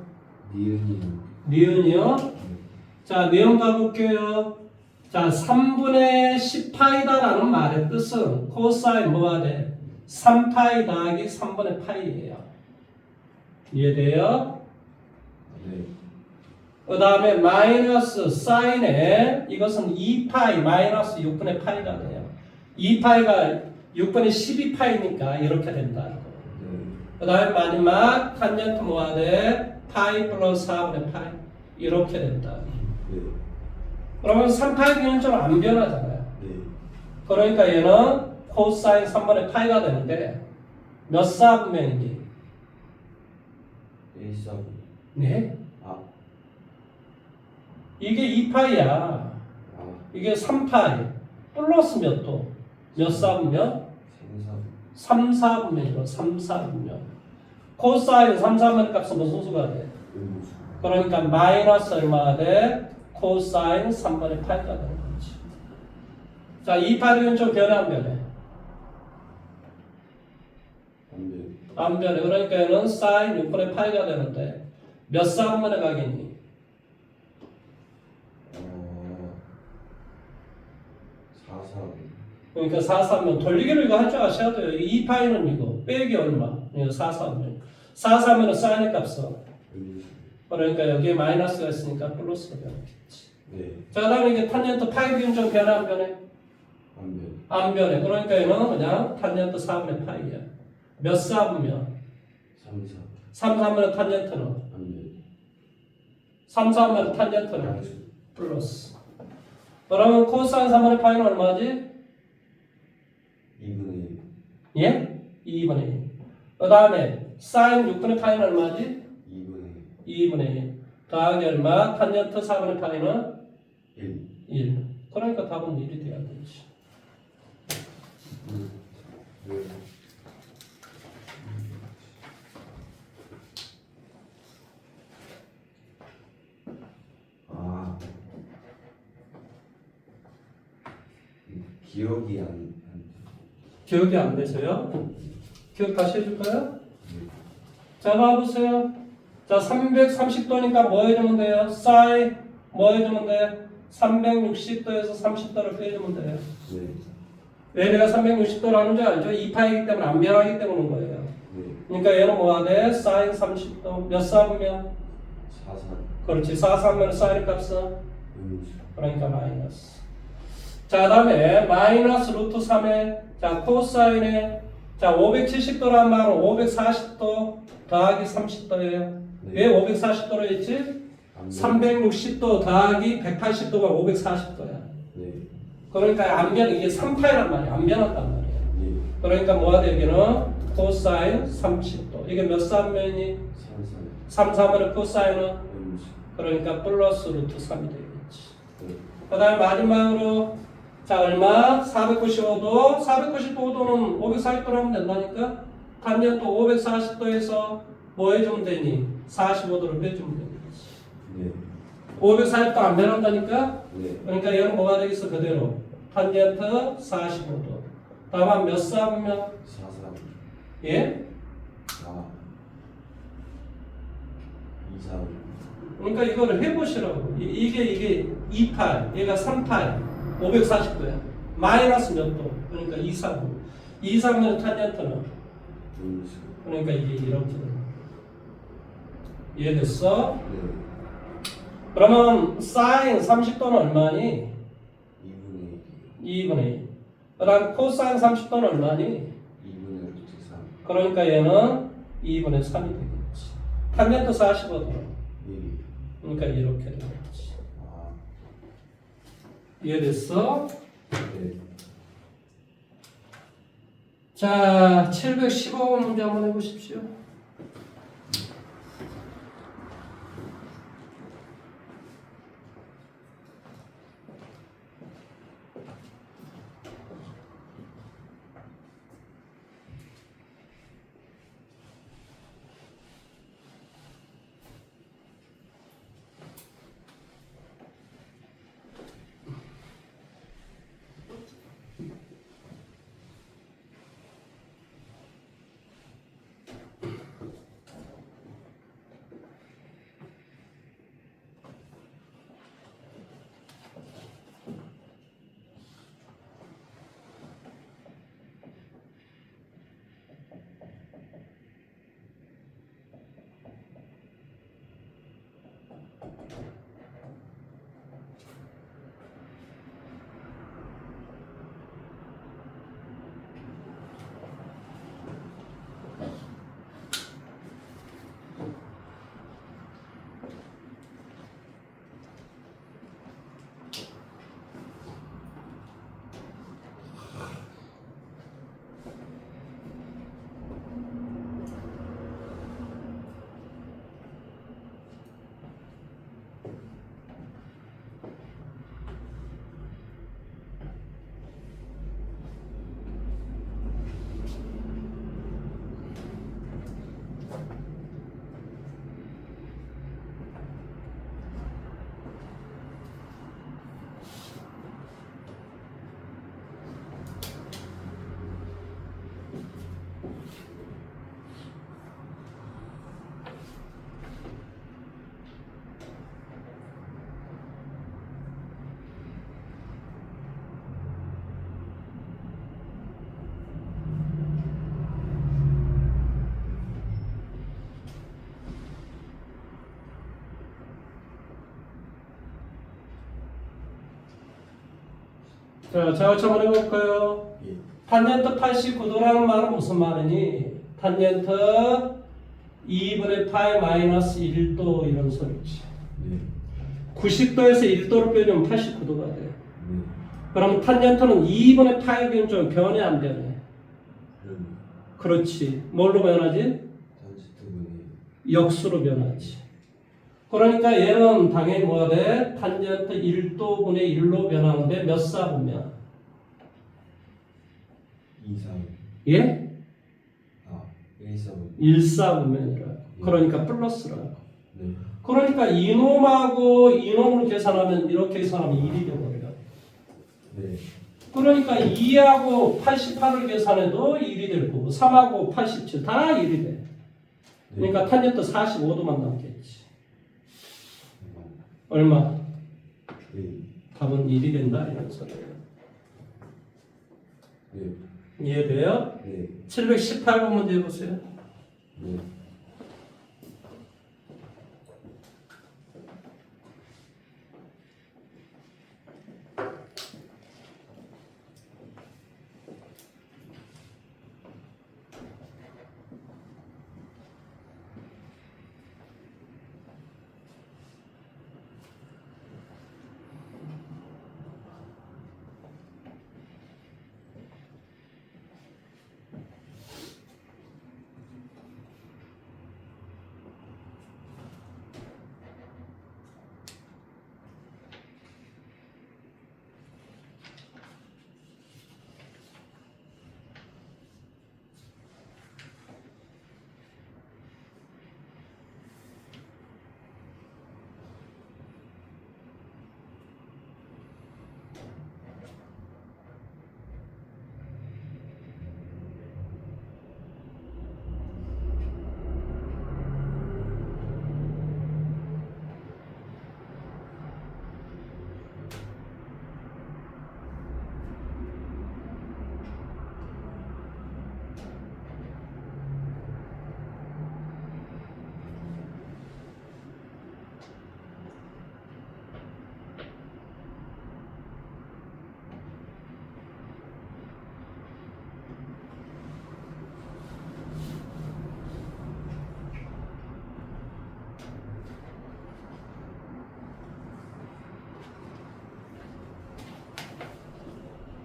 [SPEAKER 2] 니은이요.
[SPEAKER 1] 니은이요. 자, 내용 가볼게요. 자, 3분의 10파이다라는 말의 뜻은 코사인 뭐가 돼? 3파이 더하기 3분의 파이예요. 이해돼요?
[SPEAKER 2] 네.
[SPEAKER 1] 그 다음에 마이너스 사인에 이것은 2파이 마이너스 6분의 파이가 돼요. 2파이가 6분의 12파이니까 이렇게 된다.
[SPEAKER 2] 네.
[SPEAKER 1] 그 다음에 마지막 탄젠트 뭐가 돼? 파이 플러스 4분의 파이 이렇게 된다.
[SPEAKER 2] 네.
[SPEAKER 1] 그러면 3파이 기준적으로 안 변하잖아요.
[SPEAKER 2] 네.
[SPEAKER 1] 그러니까 얘는 코사인 3분의 파이가 되는데 몇 사분면이지?
[SPEAKER 2] 1, 4분.
[SPEAKER 1] 네?
[SPEAKER 2] 아.
[SPEAKER 1] 이게 2파이야.
[SPEAKER 2] 아.
[SPEAKER 1] 이게 3파이. 플러스 몇 도? 몇 사분면?
[SPEAKER 2] 3, 4분.
[SPEAKER 1] 3, 4분면이고 3, 4분면. 코사인 3, 4분면 값은 무슨 수가 돼?
[SPEAKER 2] 음수.
[SPEAKER 1] 그러니까 마이너스 얼마가 돼? 코사인 3분의 8가 되는 거지. 자, 2파이는 좀 변해 안 변해?
[SPEAKER 2] 안 돼.
[SPEAKER 1] 안 변해. 그러니까 얘는 사인 6분의 8가 되는데 몇 사분면에 가겠니?
[SPEAKER 2] 4, 4분.
[SPEAKER 1] 그러니까 4, 3면 돌리기를 이거 할 줄 아셔야 돼요. 2파이는 이거 빼기 얼마? 이거 4, 3면 4, 3면은 사인의 값은
[SPEAKER 2] 음수.
[SPEAKER 1] 그러니까 여기에 마이너스가 있으니까 플러스가 변하겠지.
[SPEAKER 2] 네.
[SPEAKER 1] 자, 그다음에 이게 탄젠트 파이 기준점 변해 안 변해?
[SPEAKER 2] 안 돼.
[SPEAKER 1] 안 변해. 그러니까 얘는 그냥 탄젠트 4분의 파이야. 몇 사분면?
[SPEAKER 2] 3, 4.
[SPEAKER 1] 3, 4분의 탄젠트는?
[SPEAKER 2] 안 돼.
[SPEAKER 1] 3, 4분의 탄젠트는?
[SPEAKER 2] 양수.
[SPEAKER 1] 플러스. 그러면 코사인 3분의 파이는 얼마지?
[SPEAKER 2] 2분의 1.
[SPEAKER 1] 예? 2분의 1. 그 다음에 사인 6분의 파이는 얼마지?
[SPEAKER 2] 2분의
[SPEAKER 1] 2분의 1. 더하기 얼마? 탄젠트 4분의 파이는
[SPEAKER 2] 1.
[SPEAKER 1] 1. 그러니까 답은 1이 돼야 되지.
[SPEAKER 2] 네. 아. 기억이 안
[SPEAKER 1] 기억이 안 되세요? 기억 다시 해줄까요? 자, 봐보세요. 자, 330도니까 뭐 해주면 돼요? 사인 뭐 해주면 돼? 360도에서 30도를 빼주면 돼요.
[SPEAKER 2] 네.
[SPEAKER 1] 왜 내가 360도를 하는 줄 알죠? 2파이기 때문에 안 변하기 때문인 거예요.
[SPEAKER 2] 네.
[SPEAKER 1] 그러니까 얘는 뭐가 돼? 사인 30도. 몇 사분면?
[SPEAKER 2] 4, 4.
[SPEAKER 1] 그렇지. 4, 3면 사인 값은?
[SPEAKER 2] 음수.
[SPEAKER 1] 그러니까 마이너스. 자, 다음에 마이너스 루트 3에 자, 코사인에 자, 570도란 말은 540도 더하기 30도예요.
[SPEAKER 2] 네.
[SPEAKER 1] 왜 540도로 했지?
[SPEAKER 2] 안 돼.
[SPEAKER 1] 360도 더하기 180도가 540도야.
[SPEAKER 2] 네.
[SPEAKER 1] 그러니까 안 변, 이게 3파이란 말이야. 안 변한단 말이야.
[SPEAKER 2] 네.
[SPEAKER 1] 그러니까 뭐가 되기는 코사인 30도. 이게 몇 사면이?
[SPEAKER 2] 3, 4.
[SPEAKER 1] 3, 3은 코사인은?
[SPEAKER 2] 음수.
[SPEAKER 1] 그러니까 플러스 루트 3이 되겠지.
[SPEAKER 2] 네.
[SPEAKER 1] 그 다음에 마지막으로 자, 얼마? 495도. 495도는 540도로 하면 된다니까? 탄젠트 540도에서 뭐 해주면 되니? 45도를 빼주면 되겠지.
[SPEAKER 2] 네.
[SPEAKER 1] 540도 안 변한다니까?
[SPEAKER 2] 네.
[SPEAKER 1] 그러니까 얘는 뭐가 되겠어? 그대로. 탄젠트 45도. 다만 몇 사분면?
[SPEAKER 2] 4, 4.
[SPEAKER 1] 예?
[SPEAKER 2] 아. 2, 4.
[SPEAKER 1] 그러니까 이거를 해보시라고. 이게 2파이, 얘가 3파이, 540도야. 마이너스 몇 도? 그러니까 2, 3분. 2, 3면 탄젠트는?
[SPEAKER 2] 음수.
[SPEAKER 1] 그러니까 이게 이렇게 되는 거야. 이해됐어?
[SPEAKER 2] 네.
[SPEAKER 1] 그러면 사인 30도는 얼마니?
[SPEAKER 2] 2분의
[SPEAKER 1] 2분의 1. 그 다음 코사인 30도는 얼마니?
[SPEAKER 2] 2분의 루트 3.
[SPEAKER 1] 그러니까 얘는 2분의 3이 되겠지. 탄젠트 45도는?
[SPEAKER 2] 1.
[SPEAKER 1] 그러니까 이렇게 되겠지.
[SPEAKER 2] 아.
[SPEAKER 1] 이해됐어?
[SPEAKER 2] 네.
[SPEAKER 1] 자, 715번 문제 한번 해보십시오. 자, 제가 한번 해볼까요?
[SPEAKER 2] 예.
[SPEAKER 1] 탄젠트 89도라는 말은 무슨 말이니? 탄젠트 2분의 파이 마이너스 1도 이런 소리지.
[SPEAKER 2] 네.
[SPEAKER 1] 90도에서 1도로 빼면 89도가 돼.
[SPEAKER 2] 네.
[SPEAKER 1] 그럼 탄젠트는 2분의 파이 기준점 변해 안 변해?
[SPEAKER 2] 그럼
[SPEAKER 1] 그렇지. 뭘로 변하지?
[SPEAKER 2] 탄젠트분이
[SPEAKER 1] 역수로 변하지. 그러니까 얘는 당연히 뭐가 돼? 탄젠트 1도분의 1로 변하는데 몇 사분면?
[SPEAKER 2] 2, 3.
[SPEAKER 1] 예?
[SPEAKER 2] 1, 3.
[SPEAKER 1] 1사분면이라. 그러니까 플러스라고.
[SPEAKER 2] 네.
[SPEAKER 1] 그러니까 이놈하고 이놈으로 계산하면 이렇게 계산하면 1이 되버려.
[SPEAKER 2] 네.
[SPEAKER 1] 그러니까 2하고 88을 계산해도 1이 될 거고 3하고 87 다 1이 돼. 그러니까 탄젠트 45도만 남겠지. 얼마?
[SPEAKER 2] 네.
[SPEAKER 1] 답은 1이 된다 이런 소리예요.
[SPEAKER 2] 네.
[SPEAKER 1] 이해돼요?
[SPEAKER 2] 네.
[SPEAKER 1] 718번 문제 해보세요.
[SPEAKER 2] 네.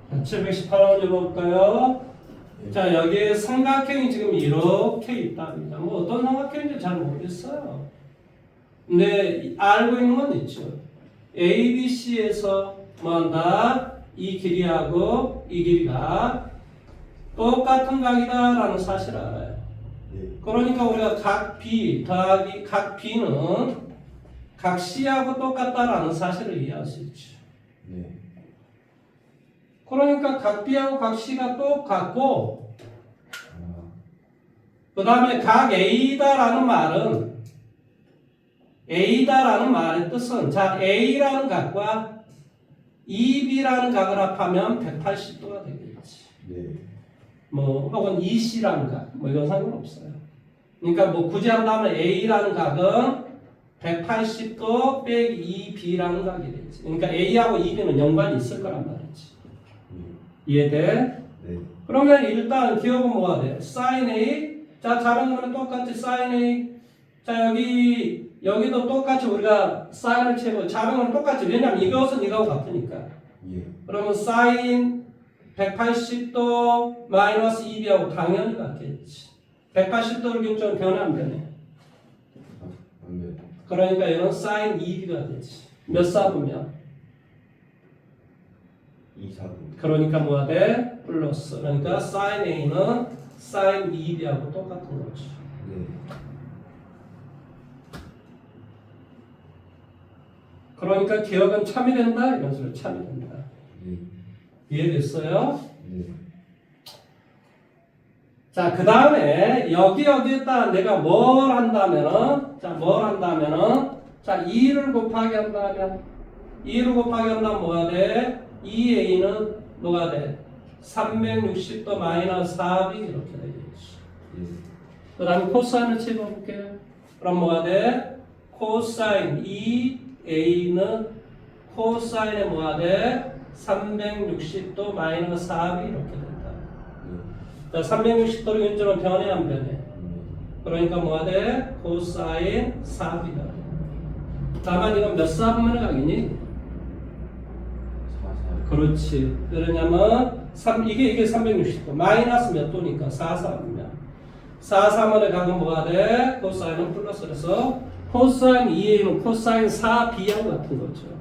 [SPEAKER 1] 자, 718번 해볼까요? 자, 여기에 삼각형이 지금 이렇게 있답니다. 뭐 어떤 삼각형인지 잘 모르겠어요. 근데 알고 있는 건 있죠. ABC에서 뭐한다? 이 길이하고 이 길이가 똑같은 각이다라는 사실을 알아요.
[SPEAKER 2] 네.
[SPEAKER 1] 그러니까 우리가 각 B 더하기 각 B는 각 C하고 똑같다라는 사실을 이해할 수 있죠.
[SPEAKER 2] 네.
[SPEAKER 1] 그러니까 각 B하고 각 C가 똑같고
[SPEAKER 2] 아,
[SPEAKER 1] 그 다음에 각 A다라는 말은 A다라는 말의 뜻은 자 A라는 각과 EB라는 각을 합하면 180도가 되겠지.
[SPEAKER 2] 네.
[SPEAKER 1] 뭐 혹은 EC라는 각, 뭐 이건 상관없어요. 그러니까 뭐 굳이 한다면 A라는 각은 180도 빼기 EB라는 각이 되지. 그러니까 A하고 EB는 연관이 있을 거란 말이지. 이해돼?
[SPEAKER 2] 네.
[SPEAKER 1] 그러면 일단 기억은 뭐가 돼? sin A. 자, 다른 거는 똑같이 sin A. 자, 여기도 똑같이 우리가 sine을 채고 다른 거는 똑같이. 왜냐면 이것은 이거하고 같으니까.
[SPEAKER 2] 예.
[SPEAKER 1] 그러면 sin 180도 마이너스 2B하고 당연히 같겠지. 180도를 기준으로 변해 안 변해?
[SPEAKER 2] 안 돼.
[SPEAKER 1] 그러니까 이건 sin 2B가 되지. 몇 사분면?
[SPEAKER 2] 2, 4분.
[SPEAKER 1] 그러니까 뭐가 돼? 플러스. 그러니까 sin A는 sin 2B하고 똑같은 거지.
[SPEAKER 2] 네.
[SPEAKER 1] 그러니까 기억은 참이 된다? 이런 소리 참이 된다.
[SPEAKER 2] 네.
[SPEAKER 1] 이해됐어요?
[SPEAKER 2] 네.
[SPEAKER 1] 자, 그 다음에 여기에다 내가 뭘 한다면은 자, 2를 곱하기 한다면 2를 곱하기 한다면 뭐가 돼? 2A는 뭐가 돼? 360도 마이너스 4B 이렇게 되겠지.
[SPEAKER 2] 예.
[SPEAKER 1] 그 다음에 코사인을 채워볼게요. 그럼 뭐가 돼? 코사인 2A는 코사인에 뭐가 돼? 360도 마이너스 4b 이렇게 된다.
[SPEAKER 2] 네.
[SPEAKER 1] 자, 360도로 윤주는 변해 안 변해?
[SPEAKER 2] 네.
[SPEAKER 1] 그러니까 뭐가 돼? 코사인 4b가. 다만 이건 몇 사분면의 각이니?
[SPEAKER 2] 4, 4.
[SPEAKER 1] 그렇지. 그러냐면 이게 360도 마이너스 몇 도니까 4사분면. 4사분면의 각은 뭐가 돼? 코사인은 플러스. 그래서 코사인 2a는 코사인 4b하고 같은 거죠.
[SPEAKER 2] 네.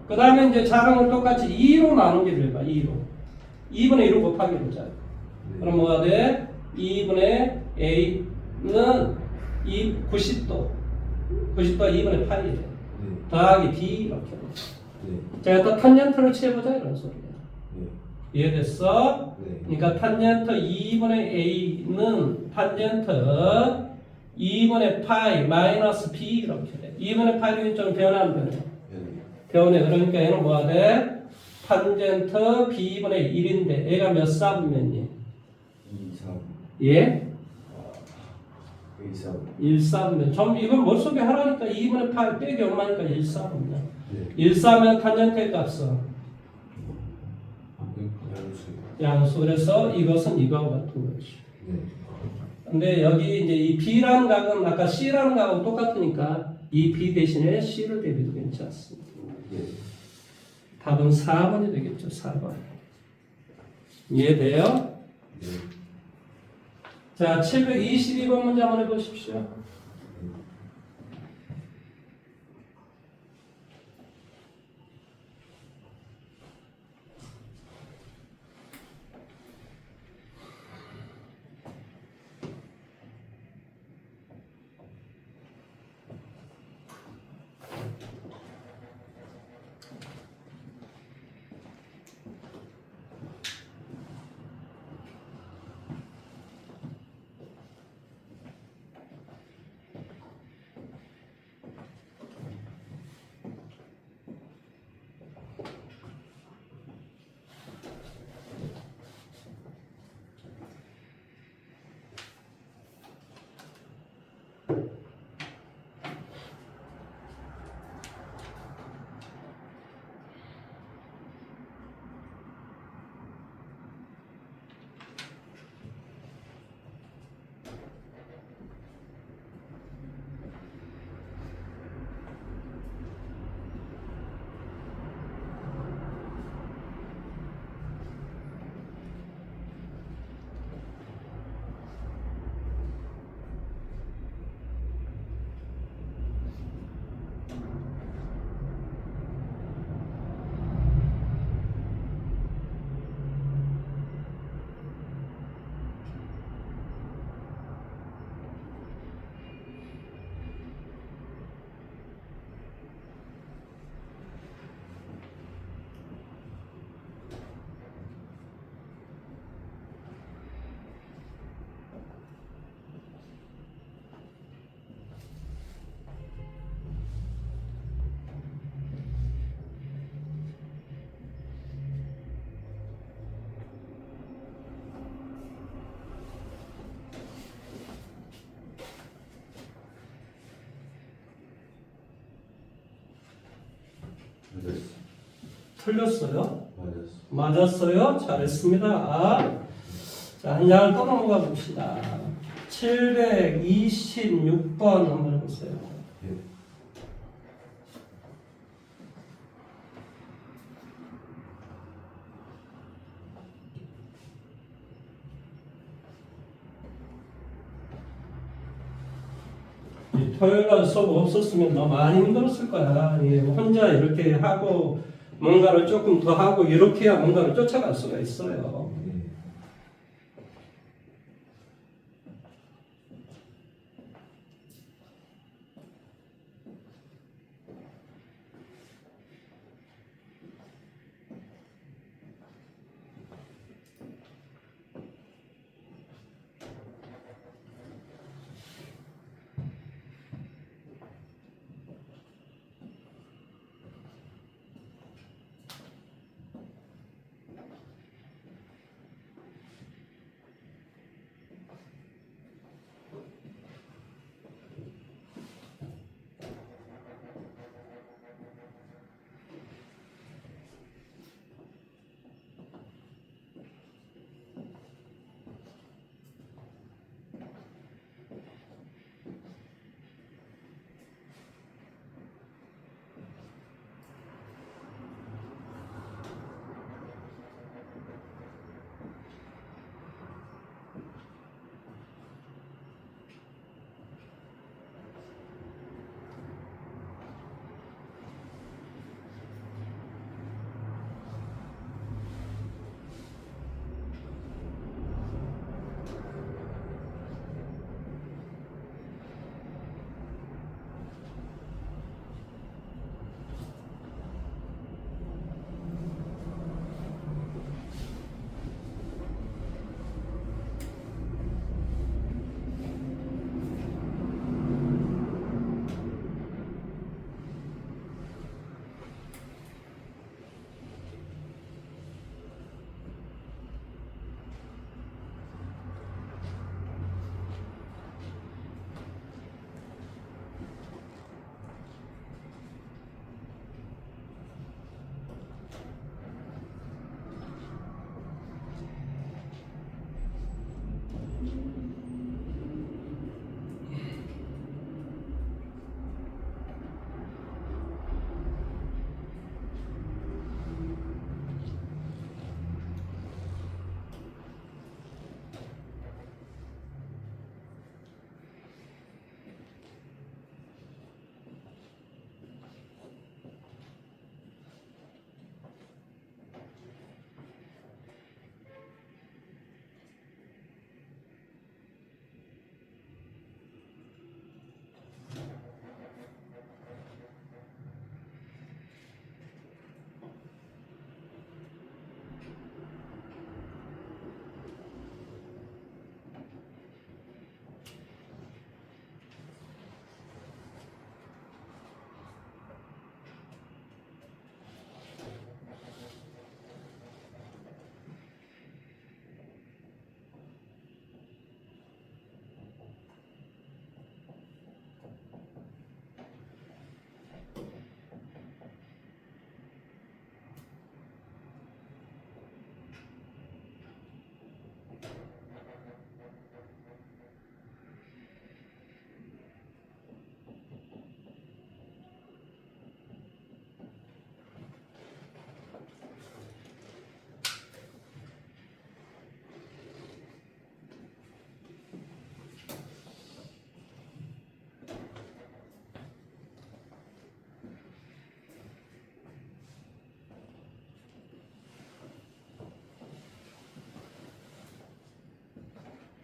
[SPEAKER 1] 그 다음에 이제 자랑을 똑같이 2로 나누기를 해봐. 2로 2분의 1로 곱하기 보자.
[SPEAKER 2] 네.
[SPEAKER 1] 그럼 뭐가 돼? 2분의 a는 90도 90도가 2분의 8이래.
[SPEAKER 2] 네.
[SPEAKER 1] 더하기 b 이렇게.
[SPEAKER 2] 네.
[SPEAKER 1] 자, 일단 탄젠트를 취해보자 이런 소리야.
[SPEAKER 2] 네.
[SPEAKER 1] 이해됐어?
[SPEAKER 2] 네.
[SPEAKER 1] 그러니까 탄젠트 2분의 a는 탄젠트 2분의 파이 마이너스 b 이렇게 돼. 2분의 파이로 좀 변하는 변해.
[SPEAKER 2] 네.
[SPEAKER 1] 변해. 그러니까 얘는 뭐가 돼? 탄젠트 b분의 1인데 얘가 몇 사분면이니?
[SPEAKER 2] 2, 3.
[SPEAKER 1] 예?
[SPEAKER 2] 2, 3.
[SPEAKER 1] 1사분면. 좀 이걸 머릿속에 하라니까 2분의 파이 빼기 얼마니까 1사분면.
[SPEAKER 2] 네.
[SPEAKER 1] 1사면 탄젠트의 값은
[SPEAKER 2] 양수.
[SPEAKER 1] 양수. 그래서 이것은 이거하고 같은 거지.
[SPEAKER 2] 네.
[SPEAKER 1] 근데 여기 이제 이 B라는 각은 아까 C라는 각하고 똑같으니까 이 B 대신에 C를 대비도 괜찮습니다.
[SPEAKER 2] 네.
[SPEAKER 1] 답은 4번이 되겠죠. 4번. 이해돼요?
[SPEAKER 2] 네.
[SPEAKER 1] 자, 722번 문제 한번 해보십시오.
[SPEAKER 2] 맞았어.
[SPEAKER 1] 틀렸어요?
[SPEAKER 2] 맞았어.
[SPEAKER 1] 맞았어요? 잘했습니다. 자, 한 장을 또 넘어가 봅시다. 726번 한번 해보세요.
[SPEAKER 2] 예.
[SPEAKER 1] 토요일날 수업 없었으면 너 많이 힘들었을 거야. 예, 혼자 이렇게 하고 뭔가를 조금 더 하고 이렇게 해야 뭔가를 쫓아갈 수가 있어요.
[SPEAKER 2] 예.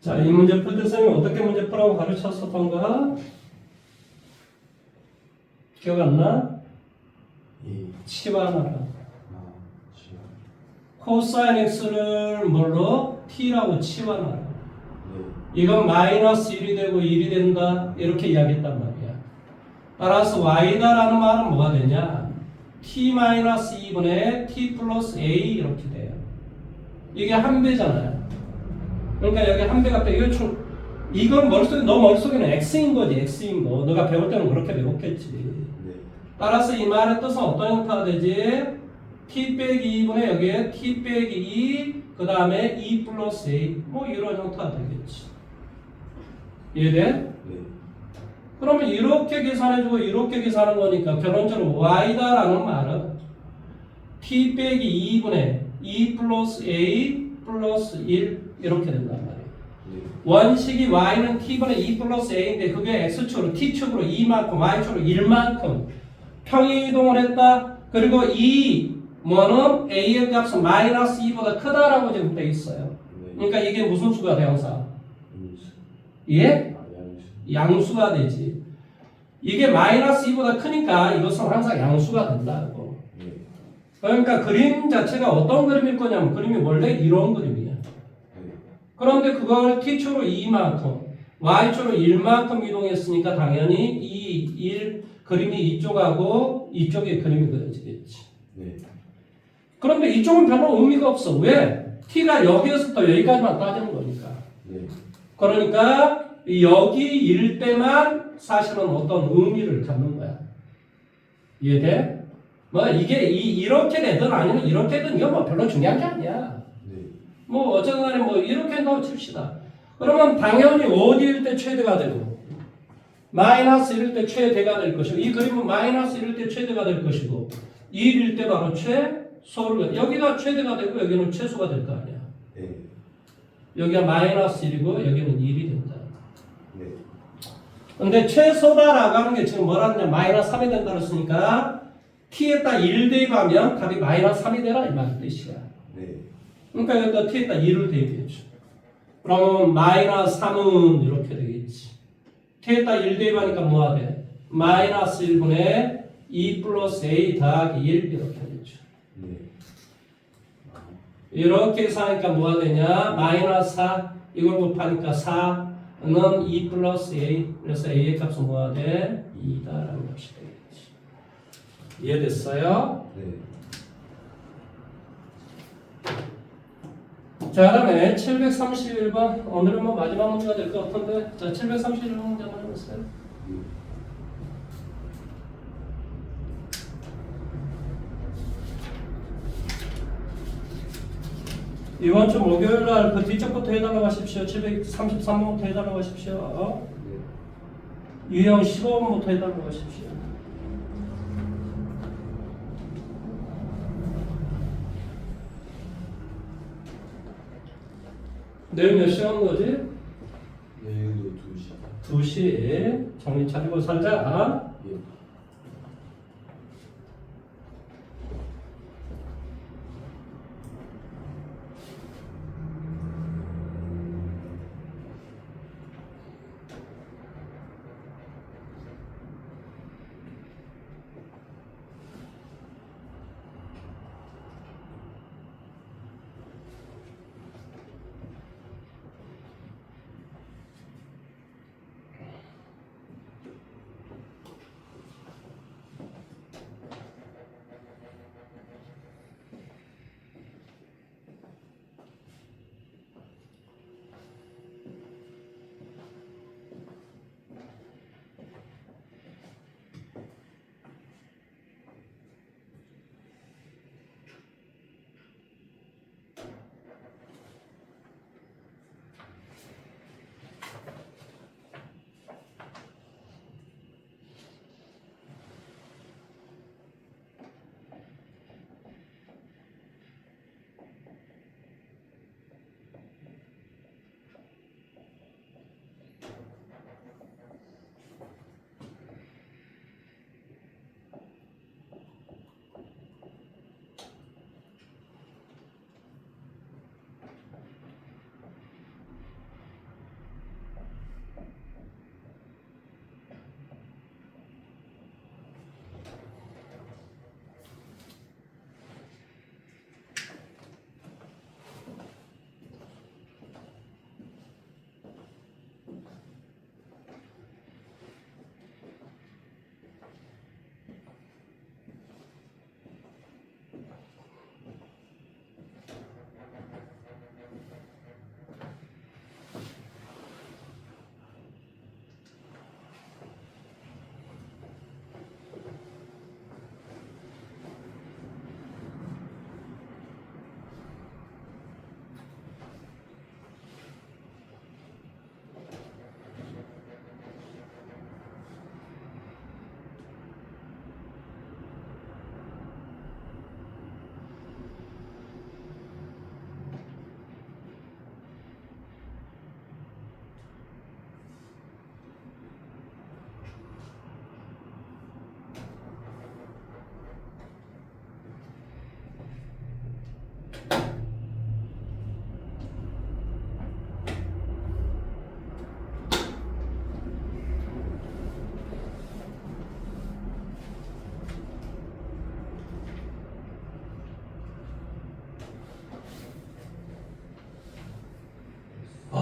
[SPEAKER 1] 자, 이 문제 풀 때 선생님이 어떻게 문제 풀라고 가르쳤었던가? 기억 안 나?
[SPEAKER 2] 이
[SPEAKER 1] 치환하라.
[SPEAKER 2] 지금
[SPEAKER 1] 코사인 x를 뭘로? t라고 치환하라.
[SPEAKER 2] 네.
[SPEAKER 1] 이건 마이너스 1이 되고 1이 된다. 이렇게 이야기했단 말이야. 따라서 y다라는 말은 뭐가 되냐? t-2분의 t 플러스 a 이렇게 돼요. 이게 한 배잖아요. 그러니까 여기 한 배가 돼. 이건 머릿속에, 너 머릿속에는 x인 거지, x인 거. 너가 배울 때는 그렇게 배웠겠지.
[SPEAKER 2] 네.
[SPEAKER 1] 따라서 이 말의 뜻은 어떤 형태가 되지? t 빼기 2분의 여기에 t 빼기 2, 그 다음에 2 플러스 a. 뭐 이런 형태가 되겠지. 이해돼?
[SPEAKER 2] 네.
[SPEAKER 1] 그러면 이렇게 계산해주고 이렇게 계산하는 거니까 결론적으로 y다라는 말은 t 빼기 2분의 2 플러스 a 플러스 1 이렇게 된단 말이에요.
[SPEAKER 2] 네.
[SPEAKER 1] 원식이 y는 t분의 2 플러스 a인데 그게 x축으로 t축으로 2만큼 y축으로 1만큼 평행이동을 했다. 그리고 이 뭐는 a의 값은 마이너스 2보다 크다라고 지금 돼 있어요.
[SPEAKER 2] 네.
[SPEAKER 1] 그러니까 이게 무슨 수가 돼 항상?
[SPEAKER 2] 음수.
[SPEAKER 1] 예?
[SPEAKER 2] 아, 양수.
[SPEAKER 1] 양수가 되지. 이게 마이너스 2보다 크니까 이것은 항상 양수가 된다고.
[SPEAKER 2] 네.
[SPEAKER 1] 그러니까 그림 자체가 어떤 그림일 거냐면 그림이 원래 이런 그림이야.
[SPEAKER 2] 네.
[SPEAKER 1] 그런데 그걸 t축으로 2만큼, y축으로 1만큼 이동했으니까 당연히 이 1 그림이 이쪽하고 이쪽의 그림이 그려지겠지.
[SPEAKER 2] 네.
[SPEAKER 1] 그런데 이쪽은 별로 의미가 없어. 왜? t가 여기에서부터 여기까지만 따지는 거니까.
[SPEAKER 2] 네.
[SPEAKER 1] 그러니까 여기일 때만 사실은 어떤 의미를 갖는 거야. 이해돼? 뭐 이게 이렇게 되든 아니면 이렇게 되든 이건 뭐 별로 중요한 게 아니야.
[SPEAKER 2] 네.
[SPEAKER 1] 뭐 어쨌든 간에 뭐 이렇게 한다고 칩시다. 그러면 당연히 어디일 때 최대가 되고 마이너스 1일 때 최대가 될 것이고 이 그림은 마이너스 1일 때 최대가 될 것이고 1일 때 바로 최소를 여기가 최대가 되고 여기는 최소가 될 거 아니야.
[SPEAKER 2] 네.
[SPEAKER 1] 여기가 마이너스 1이고 여기는 1이 된다.
[SPEAKER 2] 네.
[SPEAKER 1] 근데 최소다라고 하는 게 지금 뭐라 하냐 마이너스 3이 된다 그랬으니까 t에다 1 대입하면 답이 마이너스 3이 되라 이 말 뜻이야.
[SPEAKER 2] 네.
[SPEAKER 1] 그러니까 여기다 t에다 2를 대입해줘. 그러면 마이너스 3은 이렇게 되겠지. t에다 1 대입하니까 뭐가 돼? 마이너스 1분의 2 플러스 a 더하기 1 이렇게 되죠.
[SPEAKER 2] 네.
[SPEAKER 1] 이렇게 해서하니까 뭐가 되냐? 마이너스 4 이걸 곱하니까 4는 2 플러스 a 그래서 a의 값은 뭐가 돼? 2다라는 것이 되겠지. 이해됐어요?
[SPEAKER 2] 네.
[SPEAKER 1] 자, 그다음에 731번 오늘은 뭐 마지막 문제가 될 것 같은데 자 731번 문제 한번 해보세요. 이번 주 목요일 날 그 뒤쪽부터 해달라고 하십시오. 733번부터 해달라고 하십시오.
[SPEAKER 2] 네.
[SPEAKER 1] 유형 15번부터 해달라고 하십시오. 내일 몇 시간 거지?
[SPEAKER 2] 내일도 2시.
[SPEAKER 1] 2시 정신 차리고 살자.
[SPEAKER 2] 예.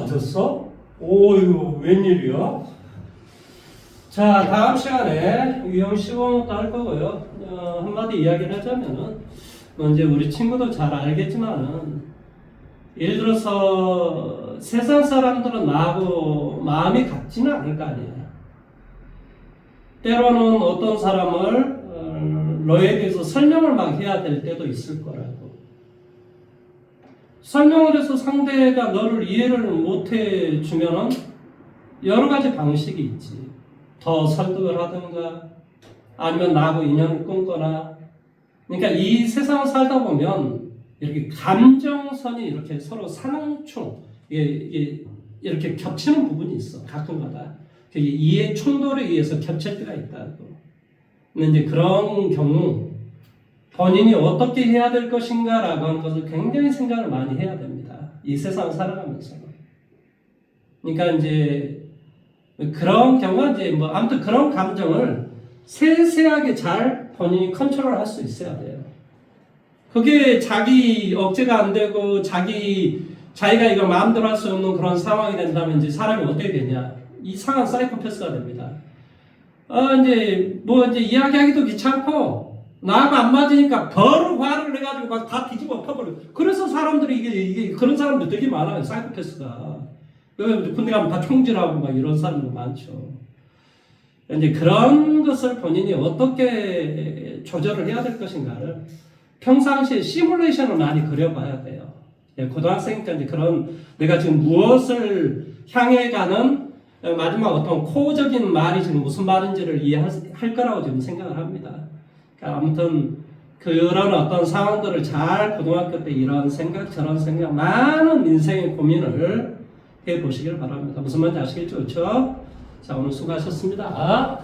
[SPEAKER 1] 맞았어? 오, 이거 웬일이야? 자, 다음 시간에 유형 시공도 할 거고요. 한마디 이야기를 하자면은, 뭐 이제 우리 친구도 잘 알겠지만은, 예를 들어서 세상 사람들은 나하고 마음이 같지는 않을 거 아니에요. 때로는 어떤 사람을 너에 대해서 설명을 막 해야 될 때도 있을 거라고. 설명을 해서 상대가 너를 이해를 못 해주면은 여러 가지 방식이 있지. 더 설득을 하든가 아니면 나하고 인연을 끊거나. 그러니까 이 세상을 살다 보면 이렇게 감정선이 이렇게 서로 상충 이렇게 겹치는 부분이 있어. 가끔가다. 이해 충돌에 의해서 겹칠 때가 있다고. 근데 이제 그런 경우 본인이 어떻게 해야 될 것인가라고 하는 것을 굉장히 생각을 많이 해야 됩니다. 이 세상을 살아가면서. 그러니까 이제 그런 경우가 이제 뭐 아무튼 그런 감정을 세세하게 잘 본인이 컨트롤할 수 있어야 돼요. 그게 자기 억제가 안 되고 자기가 이거 마음대로 할 수 없는 그런 상황이 된다면 이제 사람이 어떻게 되냐? 이상한 사이코패스가 됩니다. 이제 이야기하기도 귀찮고 나하고 안 맞으니까 버르 화를 내가지고 막 다 뒤집어 엎어버려. 그래서 사람들이 이게 그런 사람들 되게 많아요. 사이코패스가. 군대 가면 다 총질하고 막 이런 사람들 많죠. 이제 그런 것을 본인이 어떻게 조절을 해야 될 것인가를 평상시에 시뮬레이션을 많이 그려봐야 돼요. 고등학생 때 이제 그런 내가 지금 무엇을 향해 가는 마지막 어떤 코어적인 말이 지금 무슨 말인지를 이해할 거라고 지금 생각을 합니다. 그러니까 아무튼 그런 어떤 상황들을 잘 고등학교 때 이런 생각 저런 생각 많은 인생의 고민을 해보시길 바랍니다. 무슨 말인지 아시겠죠? 그렇죠? 자, 오늘 수고하셨습니다.